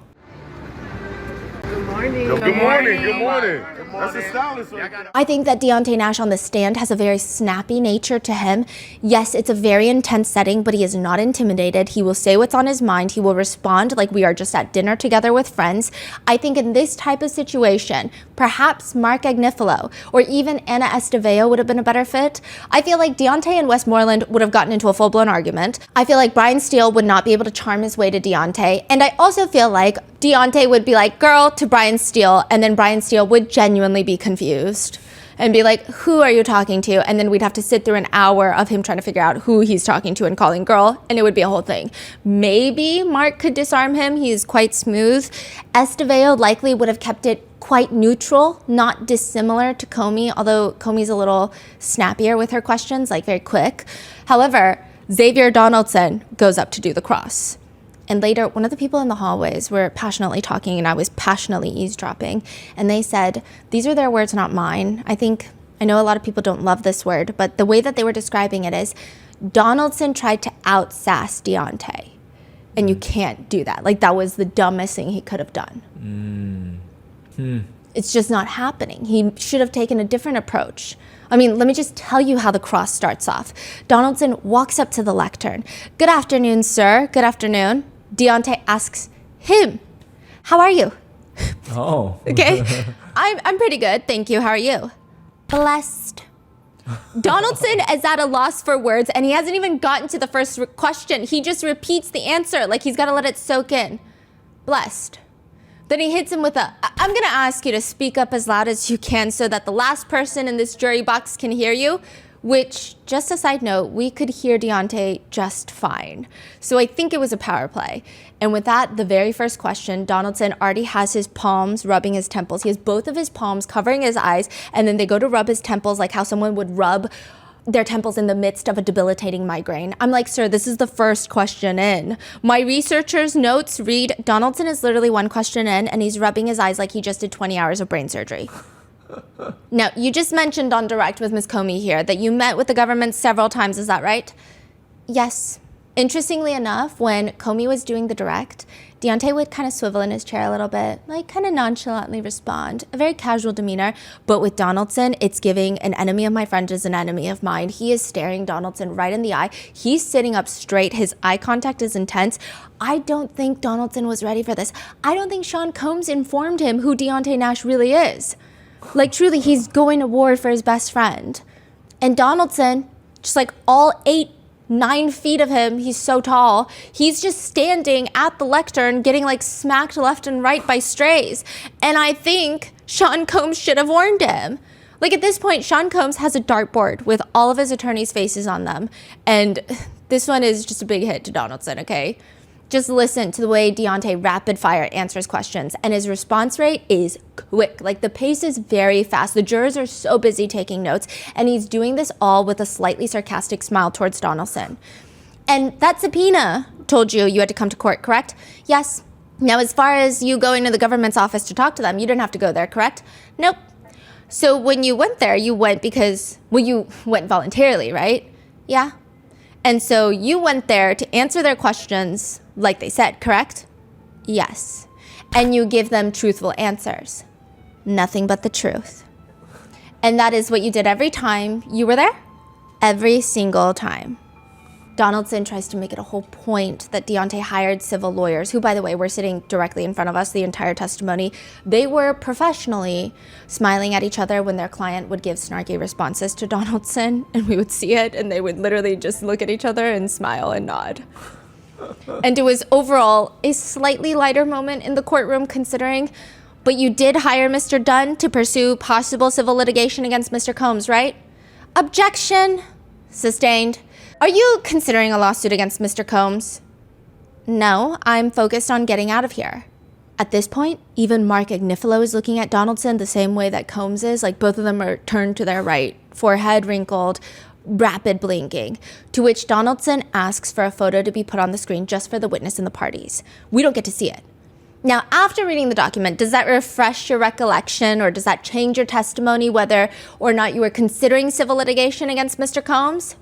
Good morning. Good morning. Good morning. That's a stylist. I think that Deontay Nash on the stand has a very snappy nature to him. Yes, it's a very intense setting, but he is not intimidated. He will say what's on his mind. He will respond like we are just at dinner together with friends. I think in this type of situation, perhaps Mark Agnifilo or even Anna Esteveo would have been a better fit. I feel like Deontay and Westmoreland would have gotten into a full-blown argument. I feel like Brian Steele would not be able to charm his way to Deontay. And I also feel like Deontay would be like, girl, to Brian Steele, and then Brian Steele would genuinely be confused and be like, who are you talking to? And then we'd have to sit through an hour of him trying to figure out who he's talking to and calling girl, and it would be a whole thing. Maybe Mark could disarm him. He's quite smooth. Esteveo likely would have kept it quite neutral, not dissimilar to Comey, although Comey's a little snappier with her questions, like very quick. However, Xavier Donaldson goes up to do the cross. And later, one of the people in the hallways were passionately talking, and I was passionately eavesdropping. And they said, these are their words, not mine. I know a lot of people don't love this word, but the way that they were describing it is, Donaldson tried to out-sass Deontay. And you can't do that. Like, that was the dumbest thing he could have done. It's just not happening. He should have taken a different approach. I mean, let me just tell you how the cross starts off. Donaldson walks up to the lectern. Good afternoon, sir. Good afternoon. Deontay asks him, how are you? Oh. Okay. I'm pretty good. Thank you. How are you? Blessed. Donaldson is at a loss for words, and he hasn't even gotten to the first question. He just repeats the answer like he's got to let it soak in. Blessed. Then he hits him with I'm going to ask you to speak up as loud as you can so that the last person in this jury box can hear you, which, just a side note, we could hear Deontay just fine. So I think it was a power play. And with that, the very first question, Donaldson already has his palms rubbing his temples. He has both of his palms covering his eyes, and then they go to rub his temples like how someone would rub their temples in the midst of a debilitating migraine. I'm like, sir, this is the first question in. My researcher's notes read, Donaldson is literally one question in, and he's rubbing his eyes like he just did 20 hours of brain surgery. Now, you just mentioned on direct with Ms. Comey here that you met with the government several times, is that right? Yes. Interestingly enough, when Comey was doing the direct, Deontay would kind of swivel in his chair a little bit, like kind of nonchalantly respond, a very casual demeanor. But with Donaldson, it's giving an enemy of my friend is an enemy of mine. He is staring Donaldson right in the eye. He's sitting up straight. His eye contact is intense. I don't think Donaldson was ready for this. I don't think Sean Combs informed him who Deontay Nash really is. Like, truly, he's going to war for his best friend. And Donaldson, just like all 9 feet of him, he's so tall, he's just standing at the lectern getting like smacked left and right by strays. And I think Sean Combs should have warned him. Like, at this point, Sean Combs has a dartboard with all of his attorneys' faces on them. And this one is just a big hit to Donaldson, okay? Just listen to the way Deontay rapid fire answers questions, and his response rate is quick. Like, the pace is very fast. The jurors are so busy taking notes, and he's doing this all with a slightly sarcastic smile towards Donaldson. And that subpoena told you you had to come to court, correct? Yes. Now, as far as you going to the government's office to talk to them, you didn't have to go there, correct? Nope. So when you went there, you went because, well, you went voluntarily, right? Yeah. And so you went there to answer their questions like they said, correct? Yes. And you give them truthful answers. Nothing but the truth. And that is what you did every time you were there? Every single time. Donaldson tries to make it a whole point that Deontay hired civil lawyers, who, by the way, were sitting directly in front of us the entire testimony. They were professionally smiling at each other when their client would give snarky responses to Donaldson, and we would see it, and they would literally just look at each other and smile and nod. And it was overall a slightly lighter moment in the courtroom considering, but you did hire Mr. Dunn to pursue possible civil litigation against Mr. Combs, right? Objection. Sustained. Are you considering a lawsuit against Mr. Combs? No, I'm focused on getting out of here. At this point, even Mark Agnifilo is looking at Donaldson the same way that Combs is, like both of them are turned to their right, forehead wrinkled, rapid blinking, to which Donaldson asks for a photo to be put on the screen just for the witness and the parties. We don't get to see it. Now, after reading the document, does that refresh your recollection or does that change your testimony whether or not you were considering civil litigation against Mr. Combs?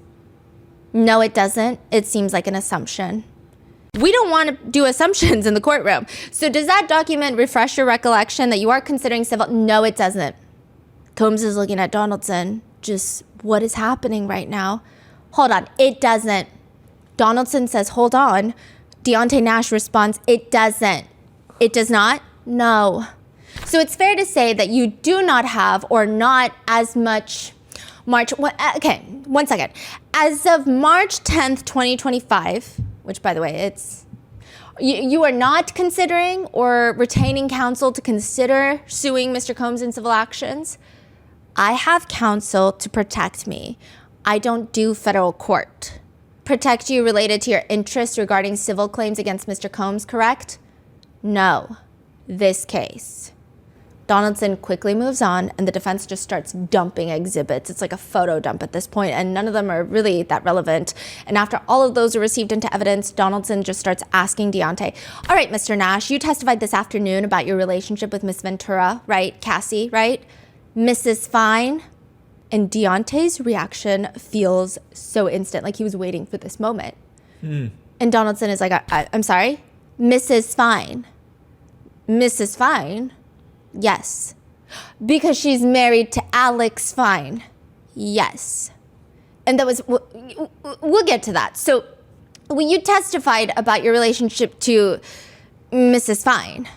No, it doesn't. It seems like an assumption. We don't want to do assumptions in the courtroom. So does that document refresh your recollection that you are considering civil? No, it doesn't. Combs is looking at Donaldson. Just what is happening right now? Hold on. It doesn't. Donaldson says, hold on. Deontay Nash responds, it doesn't. It does not? No. So it's fair to say that you do not have or not as much okay, one second. As of March 10th, 2025, which by the way, it's you are not considering or retaining counsel to consider suing Mr. Combs in civil actions. I have counsel to protect me. I don't do federal court. Protect you related to your interests regarding civil claims against Mr. Combs, correct? No. This case. Donaldson quickly moves on, and the defense just starts dumping exhibits. It's like a photo dump at this point, and none of them are really that relevant. And after all of those are received into evidence, Donaldson just starts asking Deontay, all right, Mr. Nash, you testified this afternoon about your relationship with Miss Ventura, right? Cassie, right? Mrs. Fine? And Deontay's reaction feels so instant, like he was waiting for this moment. And Donaldson is like, I'm sorry? Mrs. Fine. Mrs. Fine? Yes. Because she's married to Alex Fine? Yes. And that was, we'll get to that. So when you testified about your relationship to Mrs. Fine?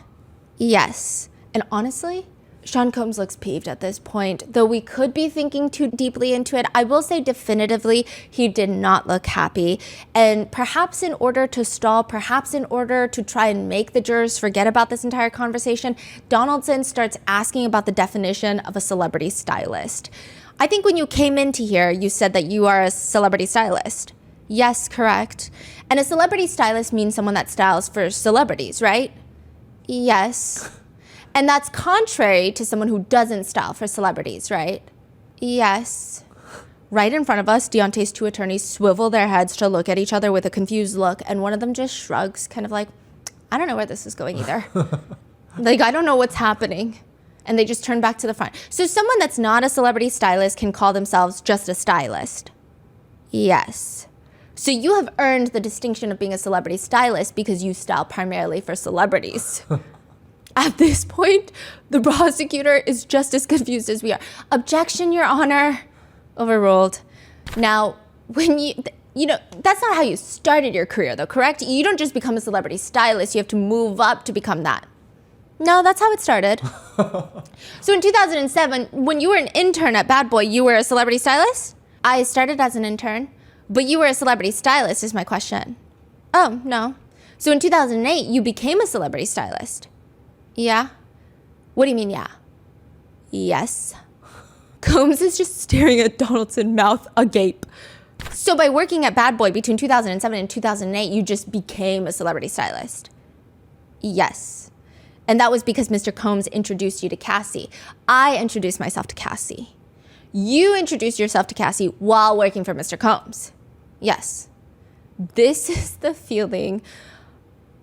Yes. And honestly, Sean Combs looks peeved at this point. Though we could be thinking too deeply into it, I will say definitively he did not look happy. And perhaps in order to stall, perhaps in order to try and make the jurors forget about this entire conversation, Donaldson starts asking about the definition of a celebrity stylist. I think when you came into here, you said that you are a celebrity stylist. Yes, correct. And a celebrity stylist means someone that styles for celebrities, right? Yes. And that's contrary to someone who doesn't style for celebrities, right? Yes. Right in front of us, Deontay's two attorneys swivel their heads to look at each other with a confused look, and one of them just shrugs, kind of like, I don't know where this is going either. Like, I don't know what's happening. And they just turn back to the front. So someone that's not a celebrity stylist can call themselves just a stylist. Yes. So you have earned the distinction of being a celebrity stylist because you style primarily for celebrities. At this point, the prosecutor is just as confused as we are. Objection, Your Honor. Overruled. Now, when you know, that's not how you started your career, though, correct? You don't just become a celebrity stylist. You have to move up to become that. No, that's how it started. So in 2007, when you were an intern at Bad Boy, you were a celebrity stylist? I started as an intern, but you were a celebrity stylist is my question. Oh, no. So in 2008, you became a celebrity stylist? Yeah? What do you mean, yeah? Yes. Combs is just staring at Donaldson, mouth agape. So by working at Bad Boy between 2007 and 2008, you just became a celebrity stylist? Yes. And that was because Mr. Combs introduced you to Cassie. I introduced myself to Cassie. You introduced yourself to Cassie while working for Mr. Combs? Yes. This is the feeling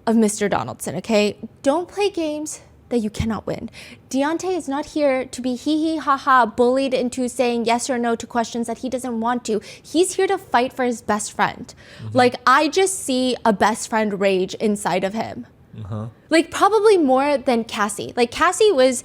of Mr. Donaldson, okay? Don't play games that you cannot win. Deontay is not here to be hee-hee-ha-ha bullied into saying yes or no to questions that he doesn't want to. He's here to fight for his best friend. Like, I just see a best friend rage inside of him. Like, probably more than Cassie. Like, Cassie was...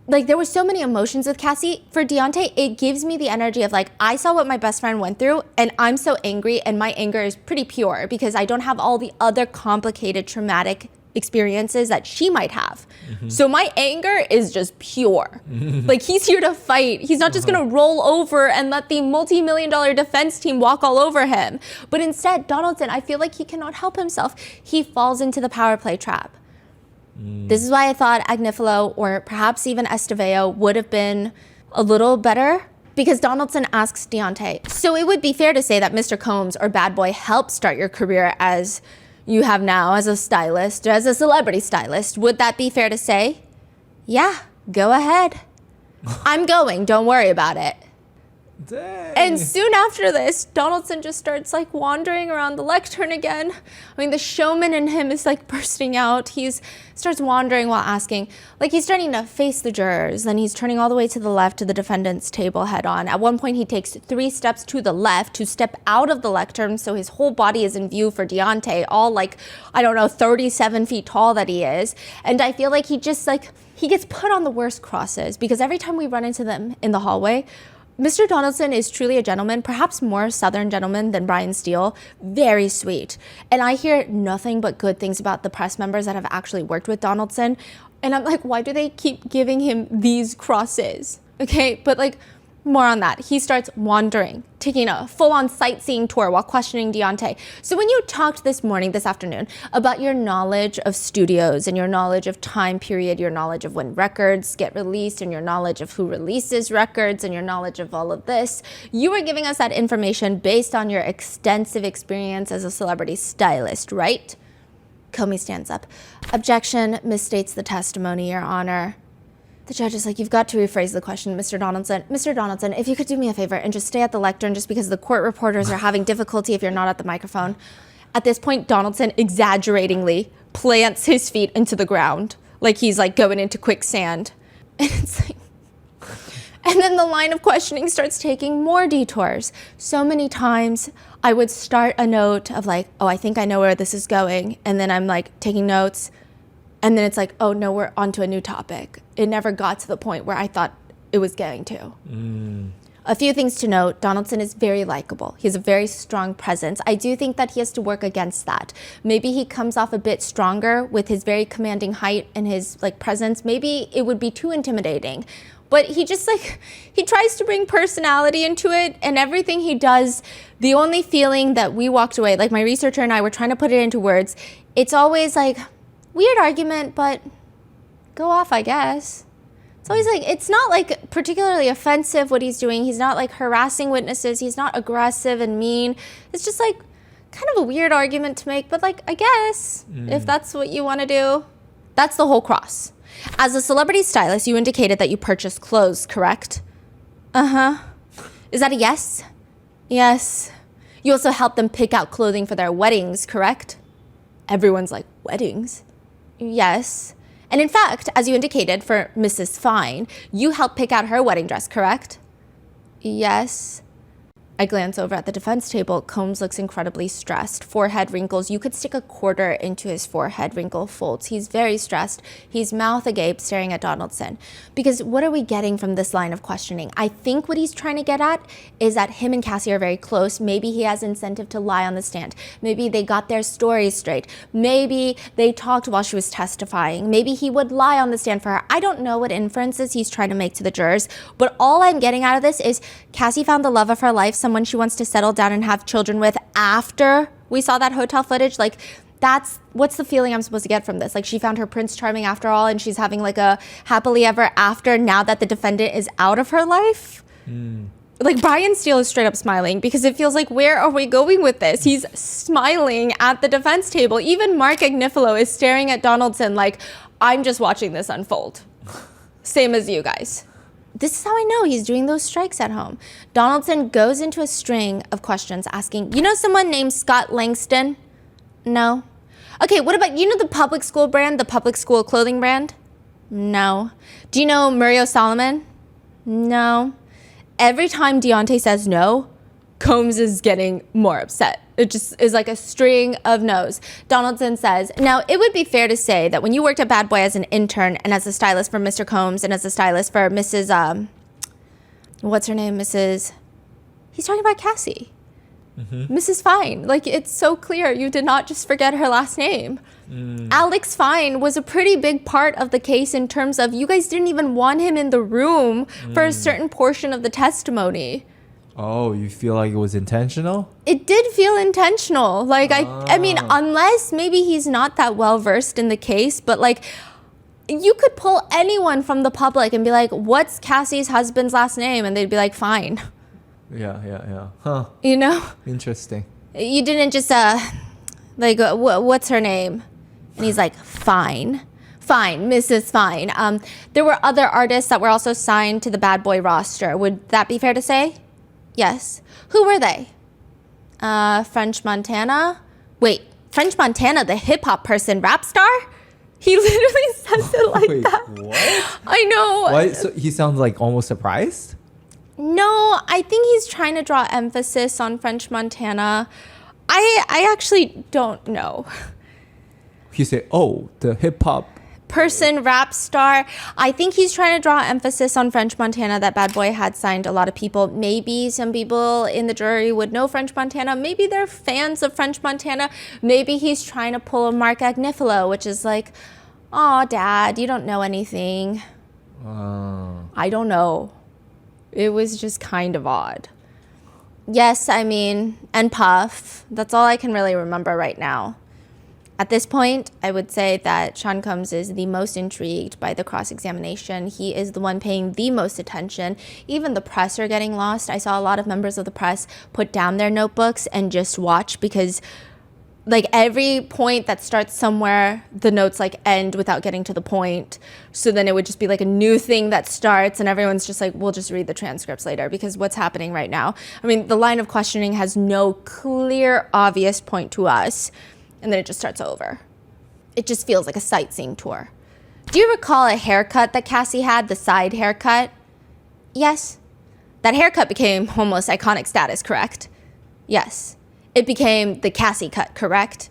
Like, there were so many emotions with Cassie. For Deontay, it gives me the energy of, like, I saw what my best friend went through, and I'm so angry, and my anger is pretty pure because I don't have all the other complicated, traumatic experiences that she might have. So my anger is just pure. Like, he's here to fight. He's not just going to roll over and let the multi-million-dollar defense team walk all over him. But instead, Donaldson, I feel like he cannot help himself. He falls into the power play trap. This is why I thought Agnifilo or perhaps even Estevao would have been a little better, because Donaldson asks Deontay, so it would be fair to say that Mr. Combs or Bad Boy helped start your career as you have now as a stylist, as a celebrity stylist. Would that be fair to say? Yeah, go ahead. I'm going, don't worry about it. Dang. And soon after this, Donaldson just starts like wandering around the lectern again. I mean, the showman in him is like bursting out. Starts wandering while asking. Like, he's starting to face the jurors. Then he's turning all the way to the left to the defendant's table head on. At one point, he takes 3 steps to the left to step out of the lectern so his whole body is in view for Deontay, all like, I don't know, 37 feet tall that he is. And I feel like he just like... he gets put on the worst crosses because every time we run into them in the hallway, Mr. Donaldson is truly a gentleman, perhaps more Southern gentleman than Brian Steele. Very sweet. And I hear nothing but good things about the press members that have actually worked with Donaldson. And I'm like, why do they keep giving him these crosses? Okay, but like, more on that. He starts wandering, taking a full-on sightseeing tour while questioning Deontay. So when you talked this afternoon, about your knowledge of studios and your knowledge of time period, your knowledge of when records get released and your knowledge of who releases records and your knowledge of all of this, you were giving us that information based on your extensive experience as a celebrity stylist, right? Comey stands up. Objection, misstates the testimony, Your Honor. The judge is like, you've got to rephrase the question, Mr. Donaldson. Mr. Donaldson, if you could do me a favor and just stay at the lectern just because the court reporters are having difficulty if you're not at the microphone. At this point, Donaldson exaggeratingly plants his feet into the ground like he's like going into quicksand. And it's like, and then the line of questioning starts taking more detours. So many times I would start a note of like, oh, I think I know where this is going. And then I'm like taking notes. And then it's like, oh, no, we're onto a new topic. It never got to the point where I thought it was going to. A few things to note. Donaldson is very likable. He has a very strong presence. I do think that he has to work against that. Maybe he comes off a bit stronger with his very commanding height and his like presence. Maybe it would be too intimidating. But he just like, he tries to bring personality into it, and everything he does, the only feeling that we walked away, like my researcher and I were trying to put it into words, it's always like, weird argument, but go off, I guess. It's always like, it's not like particularly offensive what he's doing. He's not like harassing witnesses. He's not aggressive and mean. It's just like kind of a weird argument to make, but like, I guess if that's what you want to do. That's the whole cross. As a celebrity stylist, you indicated that you purchased clothes, correct? Uh-huh. Is that a yes? Yes. You also helped them pick out clothing for their weddings, correct? Everyone's like, weddings? Yes. And in fact, as you indicated for Mrs. Fine, you helped pick out her wedding dress, correct? Yes. I glance over at the defense table. Combs looks incredibly stressed. Forehead wrinkles. You could stick a quarter into his forehead wrinkle folds. He's very stressed. He's mouth agape staring at Donaldson. Because what are we getting from this line of questioning? I think what he's trying to get at is that him and Cassie are very close. Maybe he has incentive to lie on the stand. Maybe they got their stories straight. Maybe they talked while she was testifying. Maybe he would lie on the stand for her. I don't know what inferences he's trying to make to the jurors, but all I'm getting out of this is Cassie found the love of her life, someone she wants to settle down and have children with after we saw that hotel footage. Like, what's the feeling I'm supposed to get from this? Like, she found her Prince Charming after all, and she's having like a happily ever after now that the defendant is out of her life. Like, Brian Steele is straight up smiling because it feels like, where are we going with this? He's smiling at the defense table. Even Mark Agnifilo is staring at Donaldson like, I'm just watching this unfold. Same as you guys. This is how I know he's doing those strikes at home. Donaldson goes into a string of questions asking, you know someone named Scott Langston? No. Okay, what about, you know the public school brand, the public school clothing brand? No. Do you know Muriel Solomon? No. Every time Deontay says no, Combs is getting more upset. It just is like a string of no's. Donaldson says, now it would be fair to say that when you worked at Bad Boy as an intern and as a stylist for Mr. Combs and as a stylist for Mrs. What's her name? He's talking about Cassie. Mrs. Fine. Like, it's so clear you did not just forget her last name. Alex Fine was a pretty big part of the case in terms of you guys didn't even want him in the room for a certain portion of the testimony. Oh, you feel like it was intentional? It did feel intentional. Like, I mean, unless maybe he's not that well versed in the case, but like, you could pull anyone from the public and be like, what's Cassie's husband's last name? And they'd be like, Fine. Yeah. Huh. You know? Interesting. You didn't just, like, what's her name? And he's like, Fine, Mrs. Fine. There were other artists that were also signed to the Bad Boy roster. Would that be fair to say? Yes. Who were they? French Montana? Wait, French Montana, the hip-hop person, rap star? He literally says it like Wait, that. What? I know. What? So he sounds like almost surprised? No, I think he's trying to draw emphasis on French Montana. I actually don't know. He said, oh, the hip-hop person, rap star. I think he's trying to draw emphasis on French Montana, that Bad Boy had signed a lot of people. Maybe some people in the jury would know French Montana. Maybe they're fans of French Montana. Maybe he's trying to pull a Mark Agnifilo, which is like, oh, Dad, you don't know anything. I don't know. It was just kind of odd. Yes, I mean, and Puff. That's all I can really remember right now. At this point, I would say that Sean Combs is the most intrigued by the cross-examination. He is the one paying the most attention. Even the press are getting lost. I saw a lot of members of the press put down their notebooks and just watch, because like every point that starts somewhere, the notes like end without getting to the point. So then it would just be like a new thing that starts, and everyone's just like, we'll just read the transcripts later, because what's happening right now? I mean, the line of questioning has no clear, obvious point to us. And then it just starts over. It just feels like a sightseeing tour. Do you recall a haircut that Cassie had, the side haircut? Yes. That haircut became almost iconic status, correct? Yes. It became the Cassie cut, correct?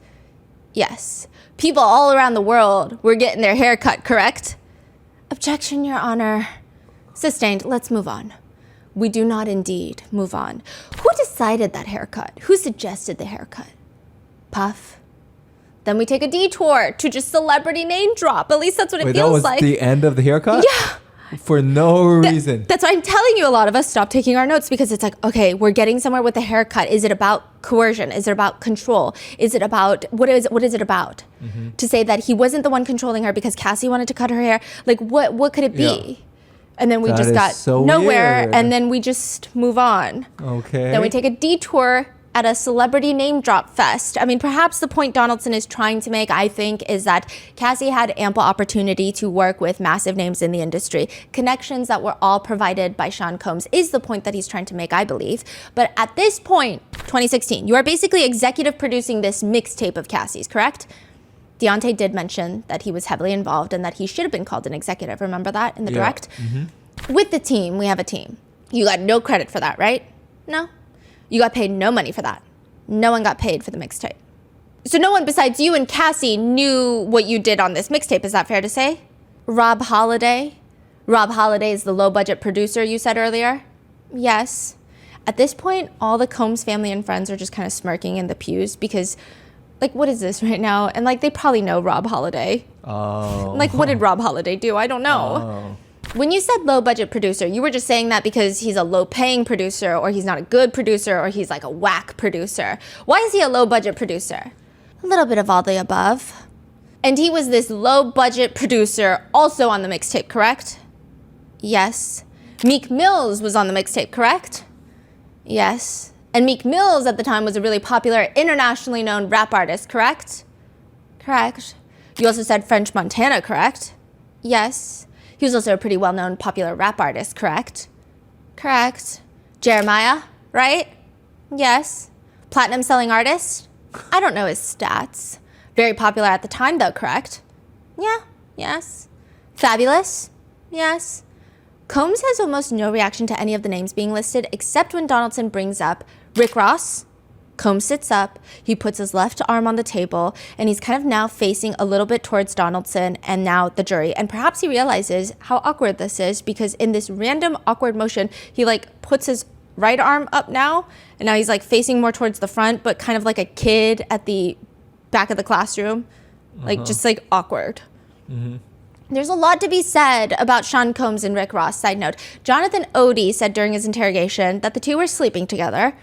Yes. People all around the world were getting their hair cut, correct? Objection, Your Honor. Sustained. Let's move on. We do not indeed move on. Who decided that haircut? Who suggested the haircut? Puff? Then we take a detour to just celebrity name drop. At least that's what it feels like. That was the end of the haircut? Yeah. For no reason. That's why I'm telling you, a lot of us stop taking our notes, because it's like, okay, we're getting somewhere with the haircut. Is it about coercion? Is it about control? Is it about, what is it about? Mm-hmm. To say that he wasn't the one controlling her because Cassie wanted to cut her hair. Like, what could it be? Yeah. And then we just got so nowhere, weird. And then we just move on. Okay. Then we take a detour at a celebrity name drop fest. I mean, perhaps the point Donaldson is trying to make, I think, is that Cassie had ample opportunity to work with massive names in the industry. Connections that were all provided by Sean Combs is the point that he's trying to make, I believe. But at this point, 2016, you are basically executive producing this mixtape of Cassie's, correct? Deontay did mention that he was heavily involved and that he should have been called an executive. Remember that in the direct? Mm-hmm. With the team, we have a team. You got no credit for that, right? No? You got paid no money for that. No one got paid for the mixtape. So no one besides you and Cassie knew what you did on this mixtape. Is that fair to say? Rob Holiday? Rob Holiday is the low-budget producer you said earlier? Yes. At this point, all the Combs family and friends are just kind of smirking in the pews because, like, what is this right now? And, like, they probably know Rob Holiday. Oh. Like, what did Rob Holiday do? I don't know. Oh. When you said low-budget producer, you were just saying that because he's a low-paying producer, or he's not a good producer, or he's like a whack producer. Why is he a low-budget producer? A little bit of all the above. And he was this low-budget producer also on the mixtape, correct? Yes. Meek Mills was on the mixtape, correct? Yes. And Meek Mills at the time was a really popular, internationally known rap artist, correct? Correct. You also said French Montana, correct? Yes. He was also a pretty well-known popular rap artist, correct? Correct. Jeremiah, right? Yes. Platinum-selling artist? I don't know his stats. Very popular at the time, though, correct? Yeah, yes. Fabulous? Yes. Combs has almost no reaction to any of the names being listed, except when Donaldson brings up Rick Ross. Combs sits up, he puts his left arm on the table, and he's kind of now facing a little bit towards Donaldson and now the jury. And perhaps he realizes how awkward this is, because in this random awkward motion, he like puts his right arm up now, and now he's like facing more towards the front, but kind of like a kid at the back of the classroom, like just like awkward. Mm-hmm. There's a lot to be said about Sean Combs and Rick Ross. Side note, Jonathan Odie said during his interrogation that the two were sleeping together.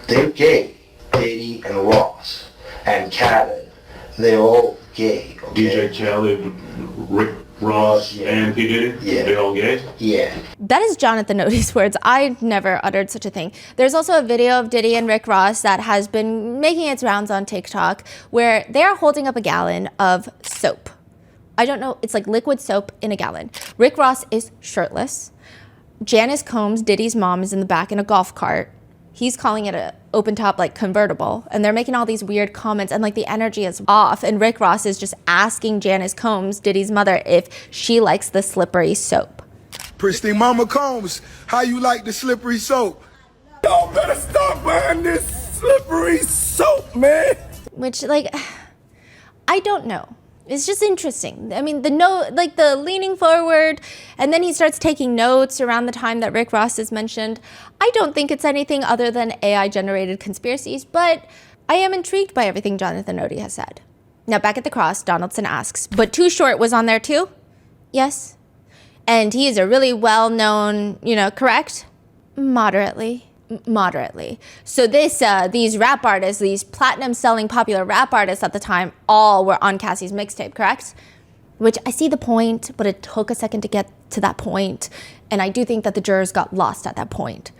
They're gay, Diddy and Ross, and Khaled. They're all gay. Okay? DJ Khaled, Rick Ross, yeah. and P. Diddy? Yeah. They're all gay? Yeah. That is Jonathan Odie's words. I never uttered such a thing. There's also a video of Diddy and Rick Ross that has been making its rounds on TikTok where they are holding up a gallon of soap. I don't know, it's like liquid soap in a gallon. Rick Ross is shirtless. Janice Combs, Diddy's mom, is in the back in a golf cart. He's calling it a open top, like convertible. And they're making all these weird comments and like the energy is off. And Rick Ross is just asking Janice Combs, Diddy's mother, if she likes the slippery soap. Pristine Mama Combs, how you like the slippery soap? Y'all better stop buying this slippery soap, man. Which, like, I don't know. It's just interesting. I mean, the note, like the leaning forward, and then he starts taking notes around the time that Rick Ross is mentioned. I don't think it's anything other than AI-generated conspiracies, but I am intrigued by everything Jonathan Odie has said. Now, back at the cross, Donaldson asks, but Too Short was on there too? Yes. And he is a really well-known, correct? Moderately. So these rap artists, these platinum-selling popular rap artists at the time, all were on Cassie's mixtape, correct? Which I see the point, but it took a second to get to that point. And I do think that the jurors got lost at that point.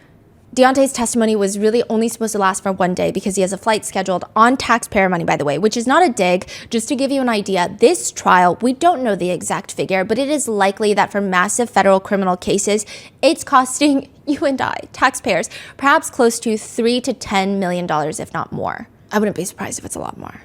Deontay's testimony was really only supposed to last for 1 day because he has a flight scheduled on taxpayer money, by the way, which is not a dig. Just to give you an idea, this trial, we don't know the exact figure, but it is likely that for massive federal criminal cases, it's costing you and I, taxpayers, perhaps close to $3 to $10 million, if not more. I wouldn't be surprised if it's a lot more.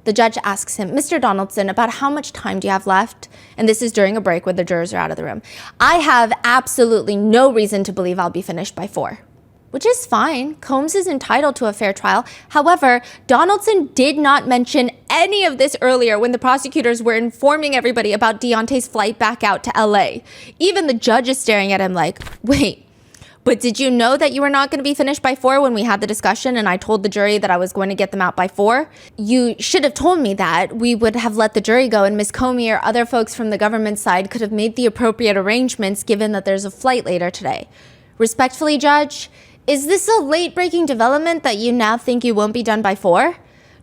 The judge asks him, Mr. Donaldson, about how much time do you have left? And this is during a break where the jurors are out of the room. I have absolutely no reason to believe I'll be finished by 4. Which is fine. Combs is entitled to a fair trial. However, Donaldson did not mention any of this earlier when the prosecutors were informing everybody about Deontay's flight back out to LA. Even the judge is staring at him like, wait, but did you know that you were not going to be finished by 4 when we had the discussion and I told the jury that I was going to get them out by 4? You should have told me that. We would have let the jury go and Ms. Comey or other folks from the government side could have made the appropriate arrangements given that there's a flight later today. Respectfully, Judge, is this a late-breaking development that you now think you won't be done by 4?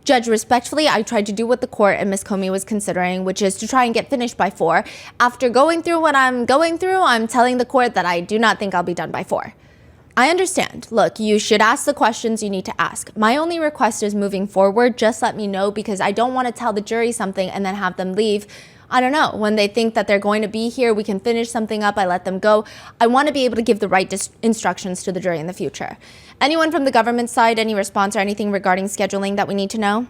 Judge, respectfully, I tried to do what the court and Ms. Comey was considering, which is to try and get finished by 4. After going through what I'm going through, I'm telling the court that I do not think I'll be done by 4. I understand. Look, you should ask the questions you need to ask. My only request is moving forward, just let me know because I don't want to tell the jury something and then have them leave. I don't know, when they think that they're going to be here, we can finish something up, I let them go. I want to be able to give the right instructions to the jury in the future. Anyone from the government side, any response or anything regarding scheduling that we need to know?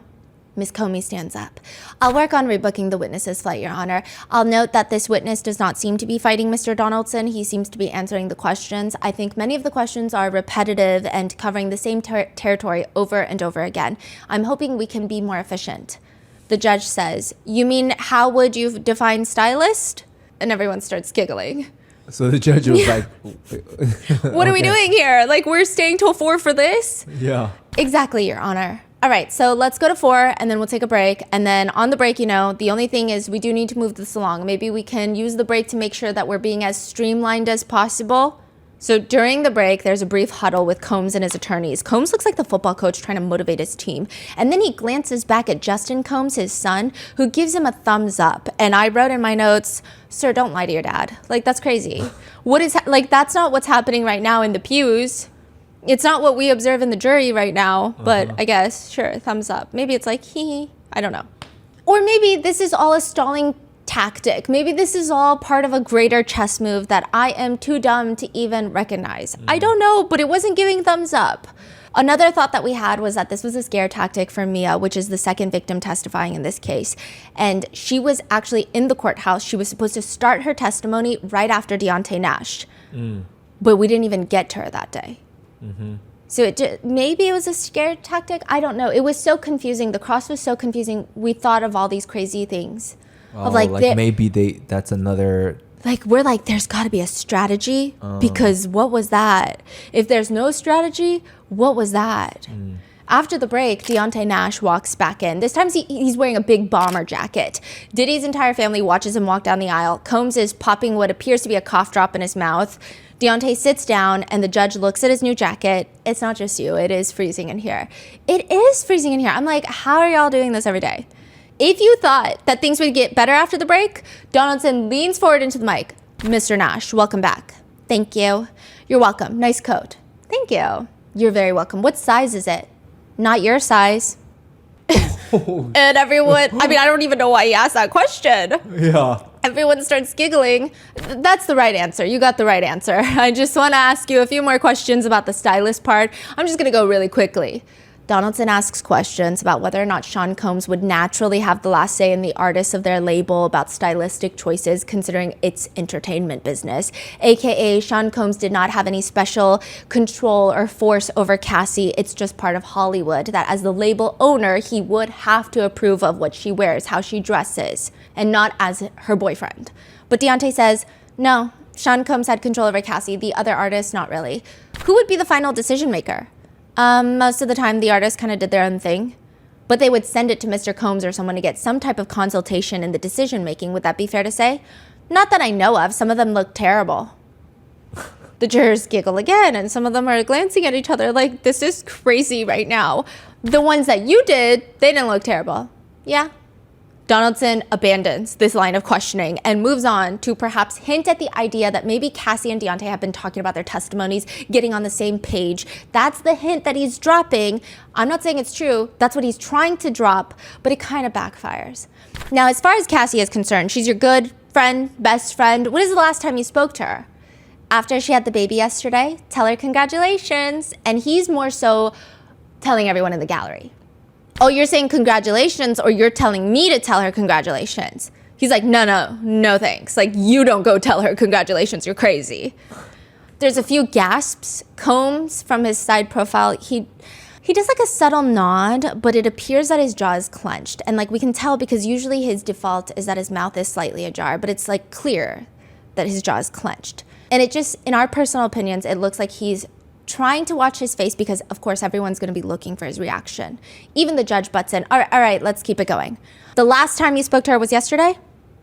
Ms. Comey stands up. I'll work on rebooking the witness's flight, Your Honor. I'll note that this witness does not seem to be fighting Mr. Donaldson. He seems to be answering the questions. I think many of the questions are repetitive and covering the same territory over and over again. I'm hoping we can be more efficient. The judge says, you mean how would you define stylist? And everyone starts giggling. So the judge was like, what are we doing here? Like, we're staying till 4 for this? Yeah. Exactly, Your Honor. All right, so let's go to 4 and then we'll take a break. And then on the break, the only thing is we do need to move this along. Maybe we can use the break to make sure that we're being as streamlined as possible. So during the break, there's a brief huddle with Combs and his attorneys. Combs looks like the football coach trying to motivate his team. And then he glances back at Justin Combs, his son, who gives him a thumbs up. And I wrote in my notes, sir, don't lie to your dad. Like, that's crazy. That's not what's happening right now in the pews. It's not what we observe in the jury right now. But I guess, sure, thumbs up. Maybe it's like, hee, I don't know. Or maybe this is all a stalling tactic. Maybe this is all part of a greater chess move that I am too dumb to even recognize. I don't know, but it wasn't giving thumbs up. Another thought that we had was that this was a scare tactic for Mia, which is the second victim testifying in this case. And she was actually in the courthouse. She was supposed to start her testimony right after Deontay Nash. But we didn't even get to her that day. So maybe it was a scare tactic. I don't know. It was so confusing. The cross was so confusing. We thought of all these crazy things. Oh, maybe that's another... We're like, there's got to be a strategy because what was that? If there's no strategy, what was that? After the break, Deontay Nash walks back in. This time he's wearing a big bomber jacket. Diddy's entire family watches him walk down the aisle. Combs is popping what appears to be a cough drop in his mouth. Deontay sits down and the judge looks at his new jacket. It's not just you. It is freezing in here. It is freezing in here. I'm like, how are y'all doing this every day? If you thought that things would get better after the break, Donaldson leans forward into the mic. Mr. Nash, welcome back. Thank you. You're welcome. Nice coat. Thank you. You're very welcome. What size is it? Not your size. And everyone, I don't even know why he asked that question. Yeah. Everyone starts giggling. That's the right answer. You got the right answer. I just want to ask you a few more questions about the stylist part. I'm just going to go really quickly. Donaldson asks questions about whether or not Sean Combs would naturally have the last say in the artists of their label about stylistic choices, considering its entertainment business. AKA, Sean Combs did not have any special control or force over Cassie. It's just part of Hollywood that as the label owner, he would have to approve of what she wears, how she dresses, and not as her boyfriend. But Deontay says, no, Sean Combs had control over Cassie. The other artists, not really. Who would be the final decision maker? Most of the time, the artists kind of did their own thing, but they would send it to Mr. Combs or someone to get some type of consultation in the decision-making. Would that be fair to say? Not that I know of. Some of them look terrible. The jurors giggle again, and some of them are glancing at each other like, this is crazy right now. The ones that you did, they didn't look terrible. Yeah. Donaldson abandons this line of questioning and moves on to perhaps hint at the idea that maybe Cassie and Deontay have been talking about their testimonies, getting on the same page. That's the hint that he's dropping. I'm not saying it's true. That's what he's trying to drop, but it kind of backfires. Now, as far as Cassie is concerned, she's your good friend, best friend. When is the last time you spoke to her? After she had the baby yesterday? Tell her congratulations. And he's more so telling everyone in the gallery. Oh, you're saying congratulations, or you're telling me to tell her congratulations? He's like, no thanks. Like, you don't go tell her congratulations. You're crazy. There's a few gasps. Combs, from his side profile, he does like a subtle nod, but it appears that his jaw is clenched. And like we can tell because usually his default is that his mouth is slightly ajar, but it's like clear that his jaw is clenched. And it just, in our personal opinions, it looks like he's trying to watch his face because, of course, everyone's going to be looking for his reaction. Even the judge butts in. All right, let's keep it going. The last time you spoke to her was yesterday?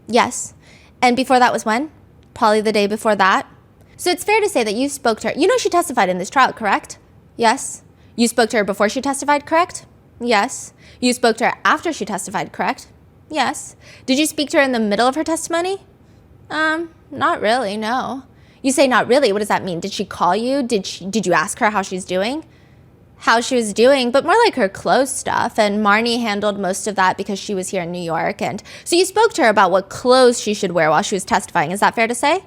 Yes. And before that was when? Probably the day before that. So it's fair to say that you spoke to her. You know she testified in this trial, correct? Yes. You spoke to her before she testified, correct? Yes. You spoke to her after she testified, correct? Yes. Did you speak to her in the middle of her testimony? Not really, no. You say not really. What does that mean? Did she call you? Did you ask her how she's doing? How she was doing, but more like her clothes stuff. And Marnie handled most of that because she was here in New York. And so you spoke to her about what clothes she should wear while she was testifying. Is that fair to say?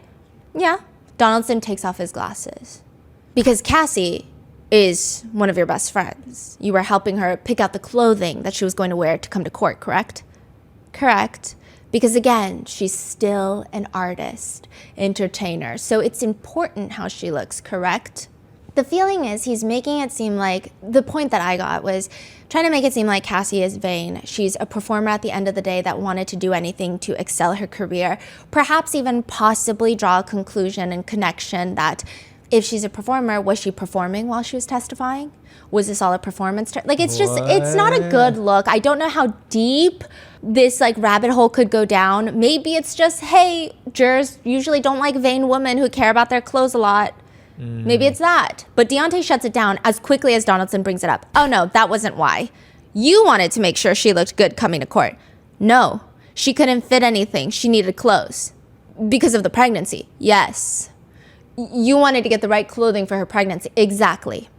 Yeah. Donaldson takes off his glasses. Because Cassie is one of your best friends. You were helping her pick out the clothing that she was going to wear to come to court, correct? Correct. Because again, she's still an artist, entertainer. So it's important how she looks, correct? The feeling is he's making it seem like, the point that I got was trying to make it seem like Cassie is vain. She's a performer at the end of the day that wanted to do anything to excel her career. Perhaps even possibly draw a conclusion and connection that if she's a performer, was she performing while she was testifying? Was this all a performance? Like, it's just, it's not a good look. I don't know how deep this like rabbit hole could go down. Maybe it's just, hey, jurors usually don't like vain women who care about their clothes a lot. Maybe it's that. But Deontay shuts it down as quickly as Donaldson brings it up. Oh no, that wasn't why. You wanted to make sure she looked good coming to court. No, she couldn't fit anything. She needed clothes. Because of the pregnancy. Yes. You wanted to get the right clothing for her pregnancy. Exactly.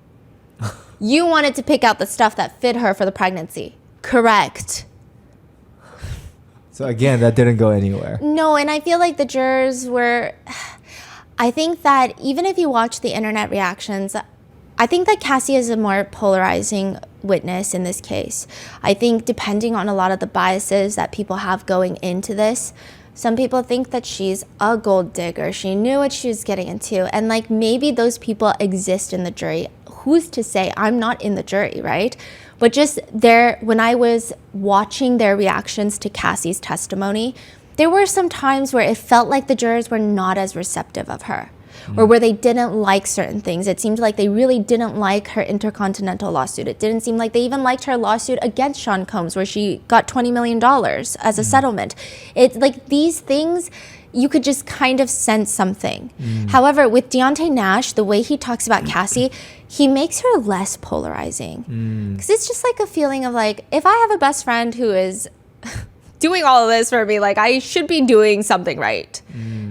You wanted to pick out the stuff that fit her for the pregnancy. Correct. So again, that didn't go anywhere. No, and I feel like the jurors were... I think that even if you watch the internet reactions, I think that Cassie is a more polarizing witness in this case. I think depending on a lot of the biases that people have going into this, some people think that she's a gold digger. She knew what she was getting into. And like maybe those people exist in the jury. Who's to say? I'm not in the jury, right? But just there, when I was watching their reactions to Cassie's testimony, there were some times where it felt like the jurors were not as receptive of her, or where they didn't like certain things. It seemed like they really didn't like her intercontinental lawsuit. It didn't seem like they even liked her lawsuit against Sean Combs, where she got $20 million as a settlement. It's like these things, you could just kind of sense something. However, with Deontay Nash, the way he talks about Cassie, he makes her less polarizing. Because it's just like a feeling of like, if I have a best friend who is... doing all of this for me, like I should be doing something right.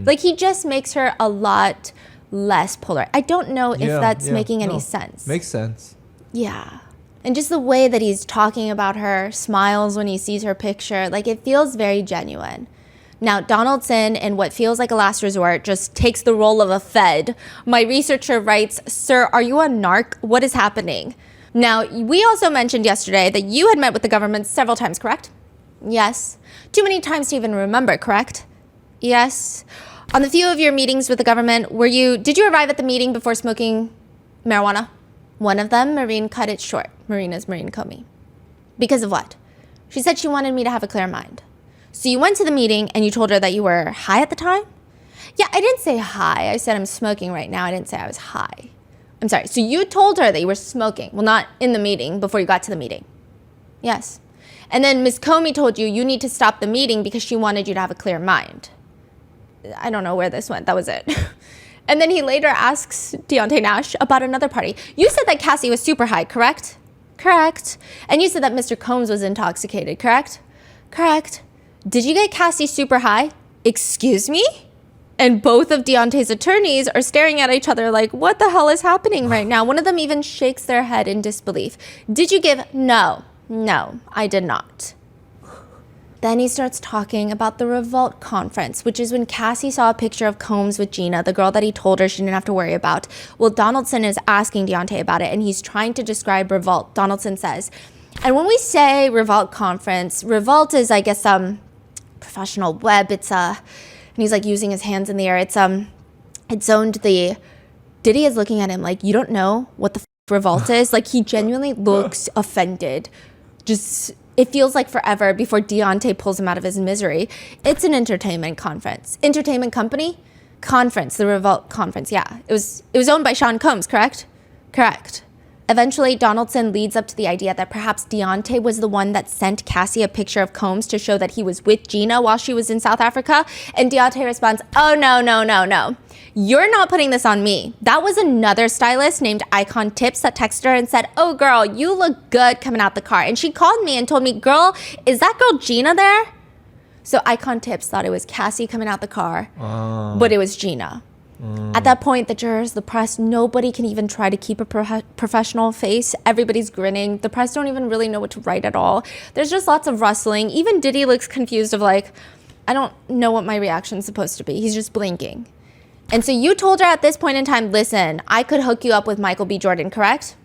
Like he just makes her a lot less polar. I don't know if that's making any sense. Makes sense. Yeah. And just the way that he's talking about her, smiles when he sees her picture, like it feels very genuine. Now, Donaldson, in what feels like a last resort, just takes the role of a Fed. My researcher writes, "Sir, are you a narc? What is happening?" Now, we also mentioned yesterday that you had met with the government several times, correct? Yes. Too many times to even remember, correct? Yes. On the few of your meetings with the government, did you arrive at the meeting before smoking marijuana? One of them, Marine, cut it short. Marina's Marine Comey. Because of what? She said she wanted me to have a clear mind. So you went to the meeting and you told her that you were high at the time? Yeah, I didn't say high. I said I'm smoking right now. I didn't say I was high. I'm sorry. So you told her that you were smoking. Well, not in the meeting, before you got to the meeting. Yes. And then Ms. Comey told you need to stop the meeting because she wanted you to have a clear mind. I don't know where this went. That was it. And then he later asks Deontay Nash about another party. You said that Cassie was super high, correct? Correct. And you said that Mr. Combs was intoxicated, correct? Correct. Did you get Cassie super high? Excuse me? And both of Deontay's attorneys are staring at each other like, what the hell is happening right now? One of them even shakes their head in disbelief. Did you give? No, I did not. Then he starts talking about the Revolt conference, which is when Cassie saw a picture of Combs with Gina, the girl that he told her she didn't have to worry about. Well, Donaldson is asking Deontay about it, and he's trying to describe Revolt. Donaldson says, and when we say Revolt conference, Revolt is, I guess, professional web. It's and he's like using his hands in the air. It's owned the. Diddy is looking at him like, you don't know what the Revolt is. Like, he genuinely looks offended. It feels like forever before Deontay pulls him out of his misery. It's an entertainment conference. Entertainment company? Conference, the Revolt conference, yeah. It was owned by Sean Combs, correct? Correct. Eventually, Donaldson leads up to the idea that perhaps Deontay was the one that sent Cassie a picture of Combs to show that he was with Gina while she was in South Africa. And Deontay responds, oh, no. You're not putting this on me. That was another stylist named Icon Tips that texted her and said, oh, girl, you look good coming out the car. And she called me and told me, girl, is that girl Gina there? So Icon Tips thought it was Cassie coming out the car, but it was Gina. At that point, the jurors, the press, nobody can even try to keep a professional face. Everybody's grinning. The press don't even really know what to write at all. There's just lots of rustling. Even Diddy looks confused of like, I don't know what my reaction's supposed to be. He's just blinking. And so you told her at this point in time, listen, I could hook you up with Michael B. Jordan, correct?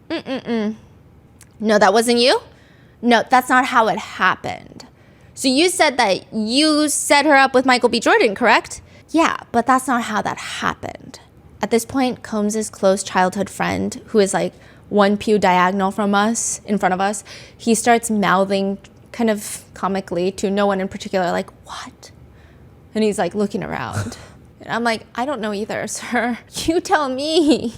No, that wasn't you? No, that's not how it happened. So you said that you set her up with Michael B. Jordan, correct? Yeah, but that's not how that happened. At this point, Combs' close childhood friend, who is like one pew diagonal from us, in front of us, he starts mouthing kind of comically to no one in particular, like, what? And he's like looking around. And I'm like, I don't know either, sir. You tell me.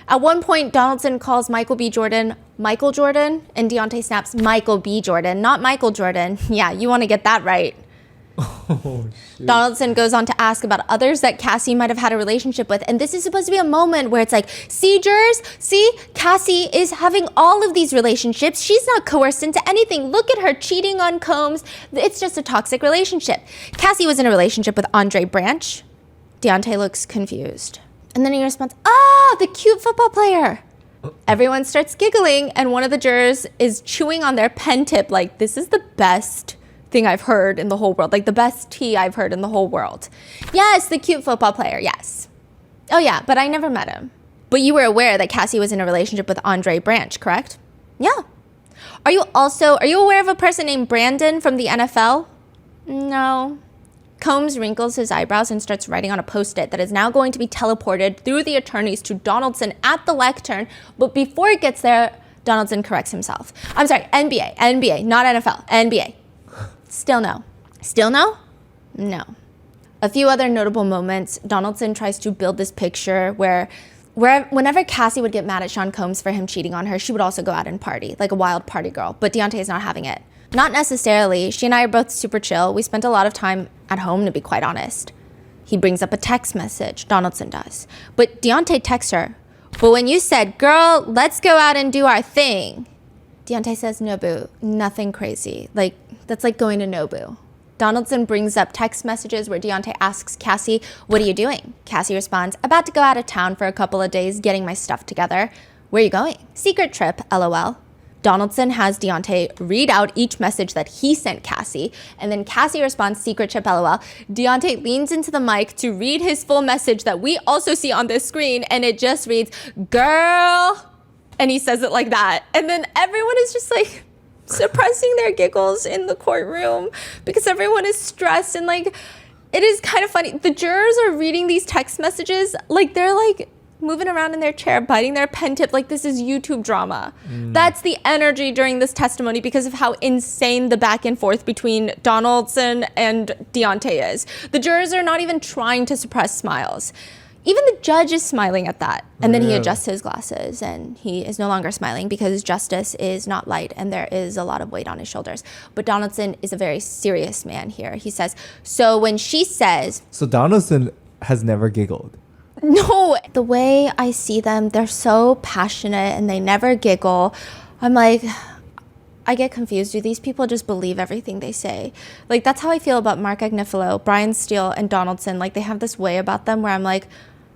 At one point, Donaldson calls Michael B. Jordan Michael Jordan, and Deontay snaps Michael B. Jordan, not Michael Jordan. Yeah, you want to get that right. Oh, Donaldson goes on to ask about others that Cassie might have had a relationship with. And this is supposed to be a moment where it's like, see, jurors, see, Cassie is having all of these relationships. She's not coerced into anything. Look at her cheating on Combs. It's just a toxic relationship. Cassie was in a relationship with Andre Branch. Deontay looks confused. And then he responds, the cute football player. Everyone starts giggling, and one of the jurors is chewing on their pen tip like, this is the best thing I've heard in the whole world, like the best tea I've heard in the whole world. Yes, the cute football player, yes. Oh yeah, but I never met him. But you were aware that Cassie was in a relationship with Andre Branch, correct? Yeah. Are you aware of a person named Brandon from the NFL? No. Combs wrinkles his eyebrows and starts writing on a Post-it that is now going to be teleported through the attorneys to Donaldson at the lectern, but before it gets there, Donaldson corrects himself. I'm sorry, NBA, not NFL, NBA. Still no. Still no? No. A few other notable moments, Donaldson tries to build this picture where whenever Cassie would get mad at Sean Combs for him cheating on her, she would also go out and party, like a wild party girl, but Deontay is not having it. Not necessarily. She and I are both super chill. We spent a lot of time at home, to be quite honest. He brings up a text message, Donaldson does. But Deontay texts her, but when you said, girl, let's go out and do our thing, Deontay says, no, boo, nothing crazy. Like, that's like going to Nobu. Donaldson brings up text messages where Deontay asks Cassie, what are you doing? Cassie responds, about to go out of town for a couple of days, getting my stuff together. Where are you going? Secret trip, LOL. Donaldson has Deontay read out each message that he sent Cassie, and then Cassie responds, secret trip, LOL. Deontay leans into the mic to read his full message that we also see on this screen, and it just reads, girl. And he says it like that. And then everyone is just like suppressing their giggles in the courtroom because everyone is stressed. And like, it is kind of funny. The jurors are reading these text messages like they're like moving around in their chair, biting their pen tip like this is YouTube drama. That's the energy during this testimony because of how insane the back and forth between Donaldson and Deontay is. The jurors are not even trying to suppress smiles. Even the judge is smiling at that. And then he adjusts his glasses and he is no longer smiling because justice is not light and there is a lot of weight on his shoulders. But Donaldson is a very serious man here. He says, so when she says... So Donaldson has never giggled. No, the way I see them, they're so passionate and they never giggle. I'm like, I get confused. Do these people just believe everything they say? Like, that's how I feel about Mark Agnifilo, Brian Steele, and Donaldson. Like, they have this way about them where I'm like,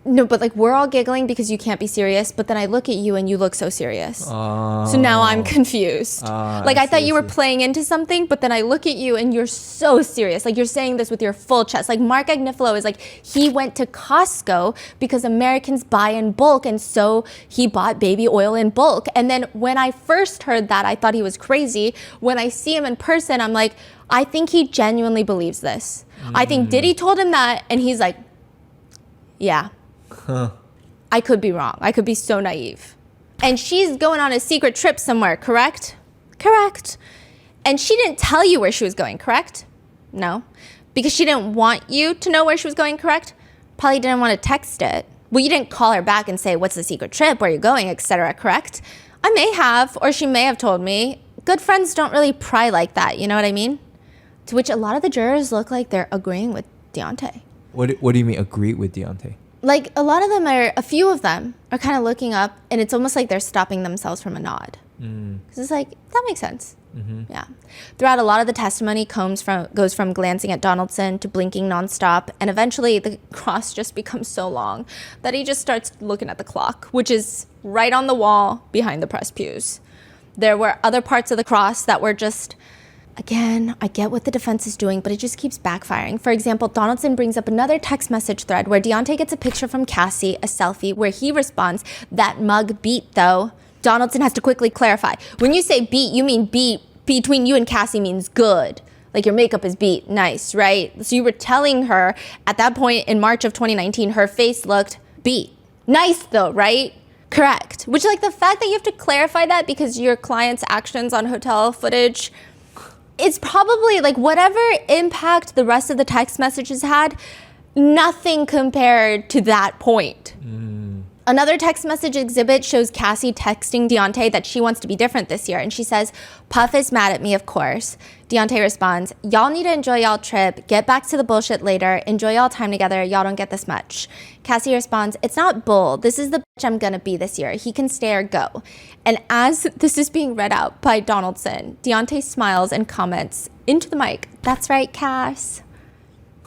no, but like we're all giggling because you can't be serious. But then I look at you and you look so serious. So now I'm confused. Like I thought you were playing into something, but then I look at you and you're so serious. Like you're saying this with your full chest. Like Mark Agnifilo is like, he went to Costco because Americans buy in bulk. And so he bought baby oil in bulk. And then when I first heard that, I thought he was crazy. When I see him in person, I'm like, I think he genuinely believes this. I think Diddy told him that. And he's like, yeah. I could be wrong. I could be so naive. And she's going on a secret trip somewhere, correct? Correct. And she didn't tell you where she was going, correct? No. Because she didn't want you to know where she was going, correct? Probably didn't want to text it. Well, you didn't call her back and say, what's the secret trip, where are you going, etc., correct? I may have, or she may have told me. Good friends don't really pry like that, you know what I mean? To which a lot of the jurors look like they're agreeing with Deontay. What do you mean agree with Deontay? Like a few of them are kind of looking up and it's almost like they're stopping themselves from a nod. Because it's like, that makes sense. Yeah. Throughout a lot of the testimony goes from glancing at Donaldson to blinking nonstop. And eventually the cross just becomes so long that he just starts looking at the clock, which is right on the wall behind the press pews. There were other parts of the cross that were just... Again, I get what the defense is doing, but it just keeps backfiring. For example, Donaldson brings up another text message thread where Deontay gets a picture from Cassie, a selfie, where he responds, that mug beat though. Donaldson has to quickly clarify. When you say beat, you mean beat between you and Cassie means good. Like your makeup is beat, nice, right? So you were telling her at that point in March of 2019, her face looked beat. Nice though, right? Correct. Which like the fact that you have to clarify that because your client's actions on hotel footage, it's probably like whatever impact the rest of the text messages had, nothing compared to that point. Another text message exhibit shows Cassie texting Deontay that she wants to be different this year. And she says, Puff is mad at me, of course. Deontay responds, y'all need to enjoy y'all trip. Get back to the bullshit later. Enjoy y'all time together. Y'all don't get this much. Cassie responds, it's not bull. This is the bitch I'm gonna be this year. He can stay or go. And as this is being read out by Donaldson, Deontay smiles and comments into the mic, that's right, Cass.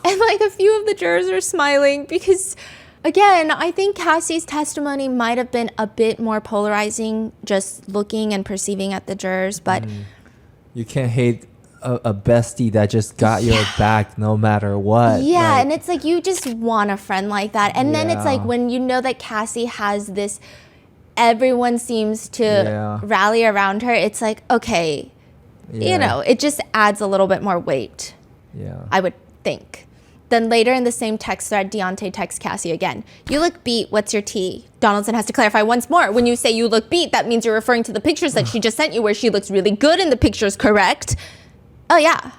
And like a few of the jurors are smiling because... Again, I think Cassie's testimony might have been a bit more polarizing, just looking and perceiving at the jurors, but... You can't hate a bestie that just got your back no matter what. Yeah, like, and it's like you just want a friend like that. And then it's like when you know that Cassie has this... Everyone seems to rally around her. It's like, okay, you know, it just adds a little bit more weight, I would think. Then later in the same text thread, Deontay texts Cassie again. You look beat, what's your tea? Donaldson has to clarify once more. When you say you look beat, that means you're referring to the pictures that she just sent you where she looks really good in the pictures, correct? Oh yeah.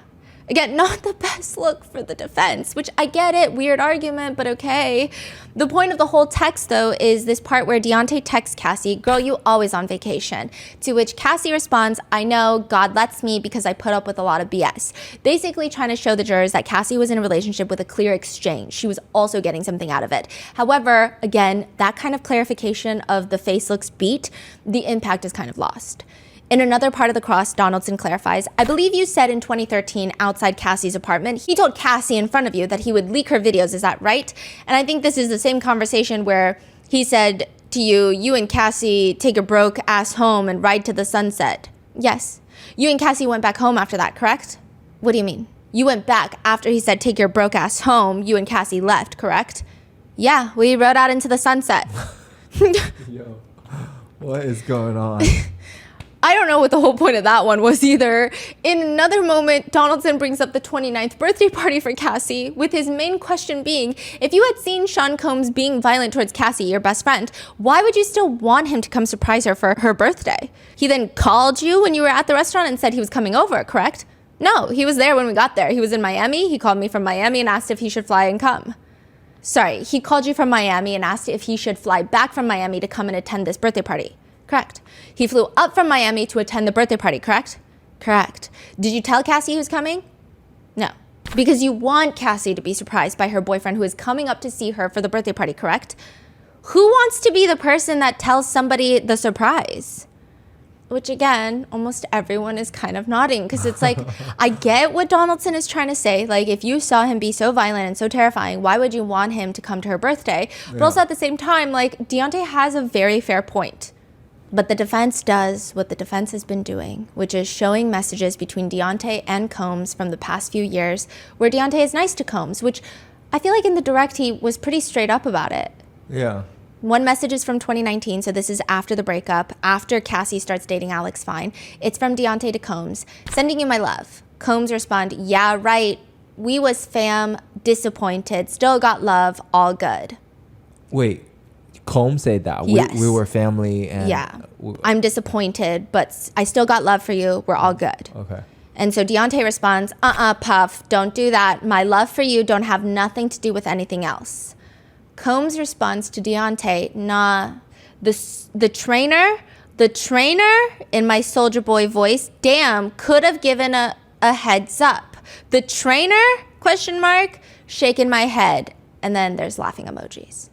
Again, not the best look for the defense, which I get it, weird argument, but okay. The point of the whole text, though, is this part where Deontay texts Cassie, girl, you always on vacation. To which Cassie responds, I know, God lets me because I put up with a lot of BS. Basically trying to show the jurors that Cassie was in a relationship with a clear exchange. She was also getting something out of it. However, again, that kind of clarification of the face looks beat, the impact is kind of lost. In another part of the cross, Donaldson clarifies, I believe you said in 2013 outside Cassie's apartment, he told Cassie in front of you that he would leak her videos, is that right? And I think this is the same conversation where he said to you, you and Cassie take a broke ass home and ride to the sunset. Yes. You and Cassie went back home after that, correct? What do you mean? You went back after he said take your broke ass home, you and Cassie left, correct? Yeah, we rode out into the sunset. Yo. What is going on? I don't know what the whole point of that one was either. In another moment, Donaldson brings up the 29th birthday party for Cassie, with his main question being, if you had seen Sean Combs being violent towards Cassie, your best friend, why would you still want him to come surprise her for her birthday? He then called you when you were at the restaurant and said he was coming over, correct? No, he was there when we got there. He was in Miami. He called me from Miami and asked if he should fly and come. Sorry, he called you from Miami and asked if he should fly back from Miami to come and attend this birthday party. Correct. He flew up from Miami to attend the birthday party, correct? Correct. Did you tell Cassie he was coming? No. Because you want Cassie to be surprised by her boyfriend who is coming up to see her for the birthday party, correct? Who wants to be the person that tells somebody the surprise? Which again, almost everyone is kind of nodding because it's like, I get what Donaldson is trying to say. Like, if you saw him be so violent and so terrifying, why would you want him to come to her birthday? But also at the same time, like, Deontay has a very fair point. But the defense does what the defense has been doing, which is showing messages between Deontay and Combs from the past few years where Deontay is nice to Combs, which I feel like in the direct he was pretty straight up about it. Yeah. One message is from 2019, so this is after the breakup, after Cassie starts dating Alex Fine. It's from Deontay to Combs. Sending you my love. Combs respond, yeah, right. We was fam, disappointed, still got love, all good. Wait. Combs said that. Yes. We were family and yeah. I'm disappointed, but I still got love for you. We're all good. Okay. And so Deontay responds, Puff, don't do that. My love for you don't have nothing to do with anything else. Combs responds to Deontay, nah, the trainer in my Soldier Boy voice, damn, could have given a heads up. The trainer, question mark, shaking my head. And then there's laughing emojis.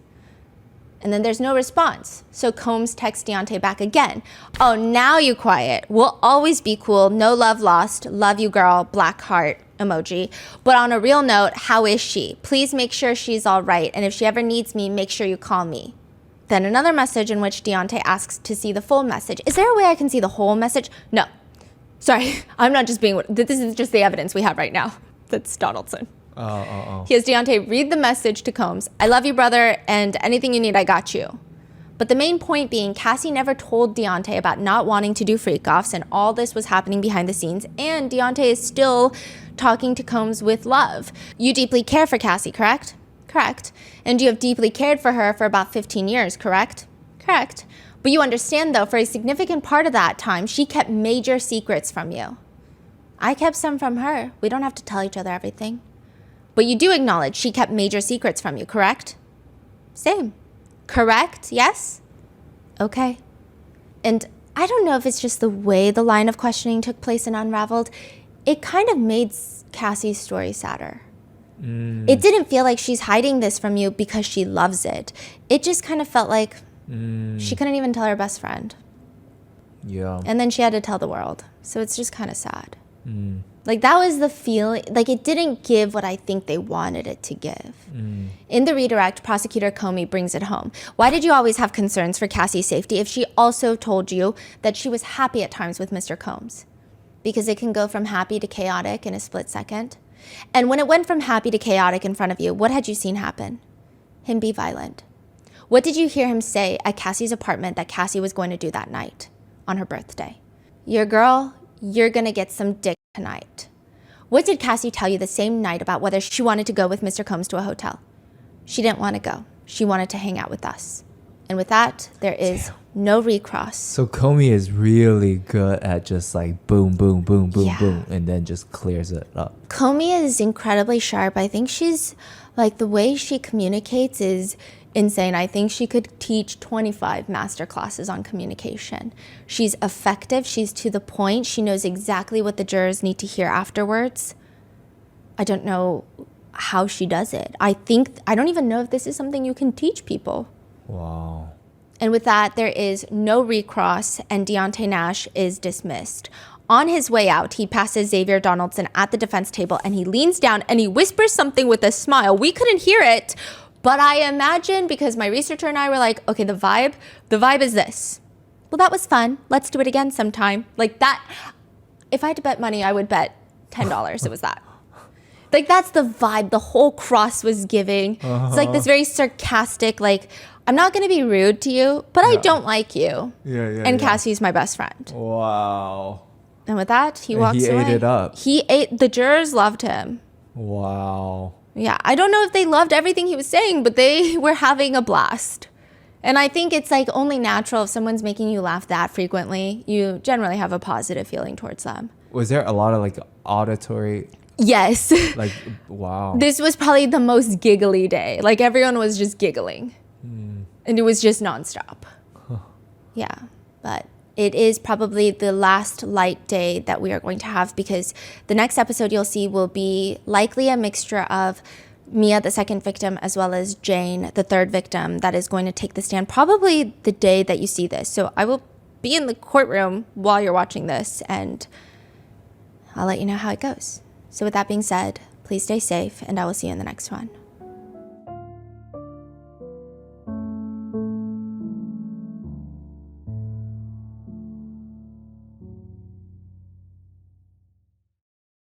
And then there's no response. So Combs texts Deontay back again. Oh, now you quiet. We'll always be cool. No love lost. Love you, girl. Black heart emoji. But on a real note, how is she? Please make sure she's all right. And if she ever needs me, make sure you call me. Then another message in which Deontay asks to see the full message. Is there a way I can see the whole message? No. Sorry, I'm not just being... This is just the evidence we have right now. That's Donaldson. He has Deontay read the message to Combs. I love you, brother, and anything you need, I got you. But the main point being, Cassie never told Deontay about not wanting to do freak-offs, and all this was happening behind the scenes, and Deontay is still talking to Combs with love. You deeply care for Cassie, correct? Correct. And you have deeply cared for her for about 15 years, correct? Correct. But you understand, though, for a significant part of that time, she kept major secrets from you. I kept some from her. We don't have to tell each other everything. But you do acknowledge she kept major secrets from you, correct? Same. Correct? Yes? Okay. And I don't know if it's just the way the line of questioning took place and Unraveled. It kind of made Cassie's story sadder. It didn't feel like she's hiding this from you because she loves it. It just kind of felt like she couldn't even tell her best friend. Yeah. And then she had to tell the world. So it's just kind of sad. Like, that was the feeling. Like, it didn't give what I think they wanted it to give. In the redirect, Prosecutor Comey brings it home. Why did you always have concerns for Cassie's safety if she also told you that she was happy at times with Mr. Combs? Because it can go from happy to chaotic in a split second. And when it went from happy to chaotic in front of you, what had you seen happen? Him be violent. What did you hear him say at Cassie's apartment that Cassie was going to do that night on her birthday? Your girl, you're going to get some dick tonight. What did Cassie tell you the same night about whether she wanted to go with Mr. Combs to a hotel? She didn't want to go. She wanted to hang out with us. And with that, there is no recross. So Comey is really good at just like boom, boom, boom, boom, boom, and then just clears it up. Comey is incredibly sharp. I think she's like, the way she communicates is insane. I think she could teach 25 master classes on communication. She's effective. She's to the point. She knows exactly what the jurors need to hear afterwards. I don't know how she does it. I don't even know if this is something you can teach people. Wow. And with that, there is no recross, and Deontay Nash is dismissed. On his way out, he passes Xavier Donaldson at the defense table, and he leans down and he whispers something with a smile. We couldn't hear it, but I imagine, because my researcher and I were like, okay, the vibe is this. Well, that was fun. Let's do it again sometime. Like that, if I had to bet money, I would bet $10 it was that. Like, that's the vibe the whole cross was giving. It's like this very sarcastic, like, I'm not going to be rude to you, but I don't like you. Yeah. And Cassie's my best friend. Wow. And with that, he walks away. He ate it up. The jurors loved him. Wow. Yeah, I don't know if they loved everything he was saying, but they were having a blast. And I think it's like only natural if someone's making you laugh that frequently, you generally have a positive feeling towards them. Was there a lot of like auditory? Yes. Like, wow. This was probably the most giggly day. Like everyone was just giggling. And it was just nonstop. Yeah, but it is probably the last light day that we are going to have, because the next episode you'll see will be likely a mixture of Mia, the second victim, as well as Jane, the third victim, that is going to take the stand probably the day that you see this. So I will be in the courtroom while you're watching this, and I'll let you know how it goes. So with that being said, please stay safe, and I will see you in the next one.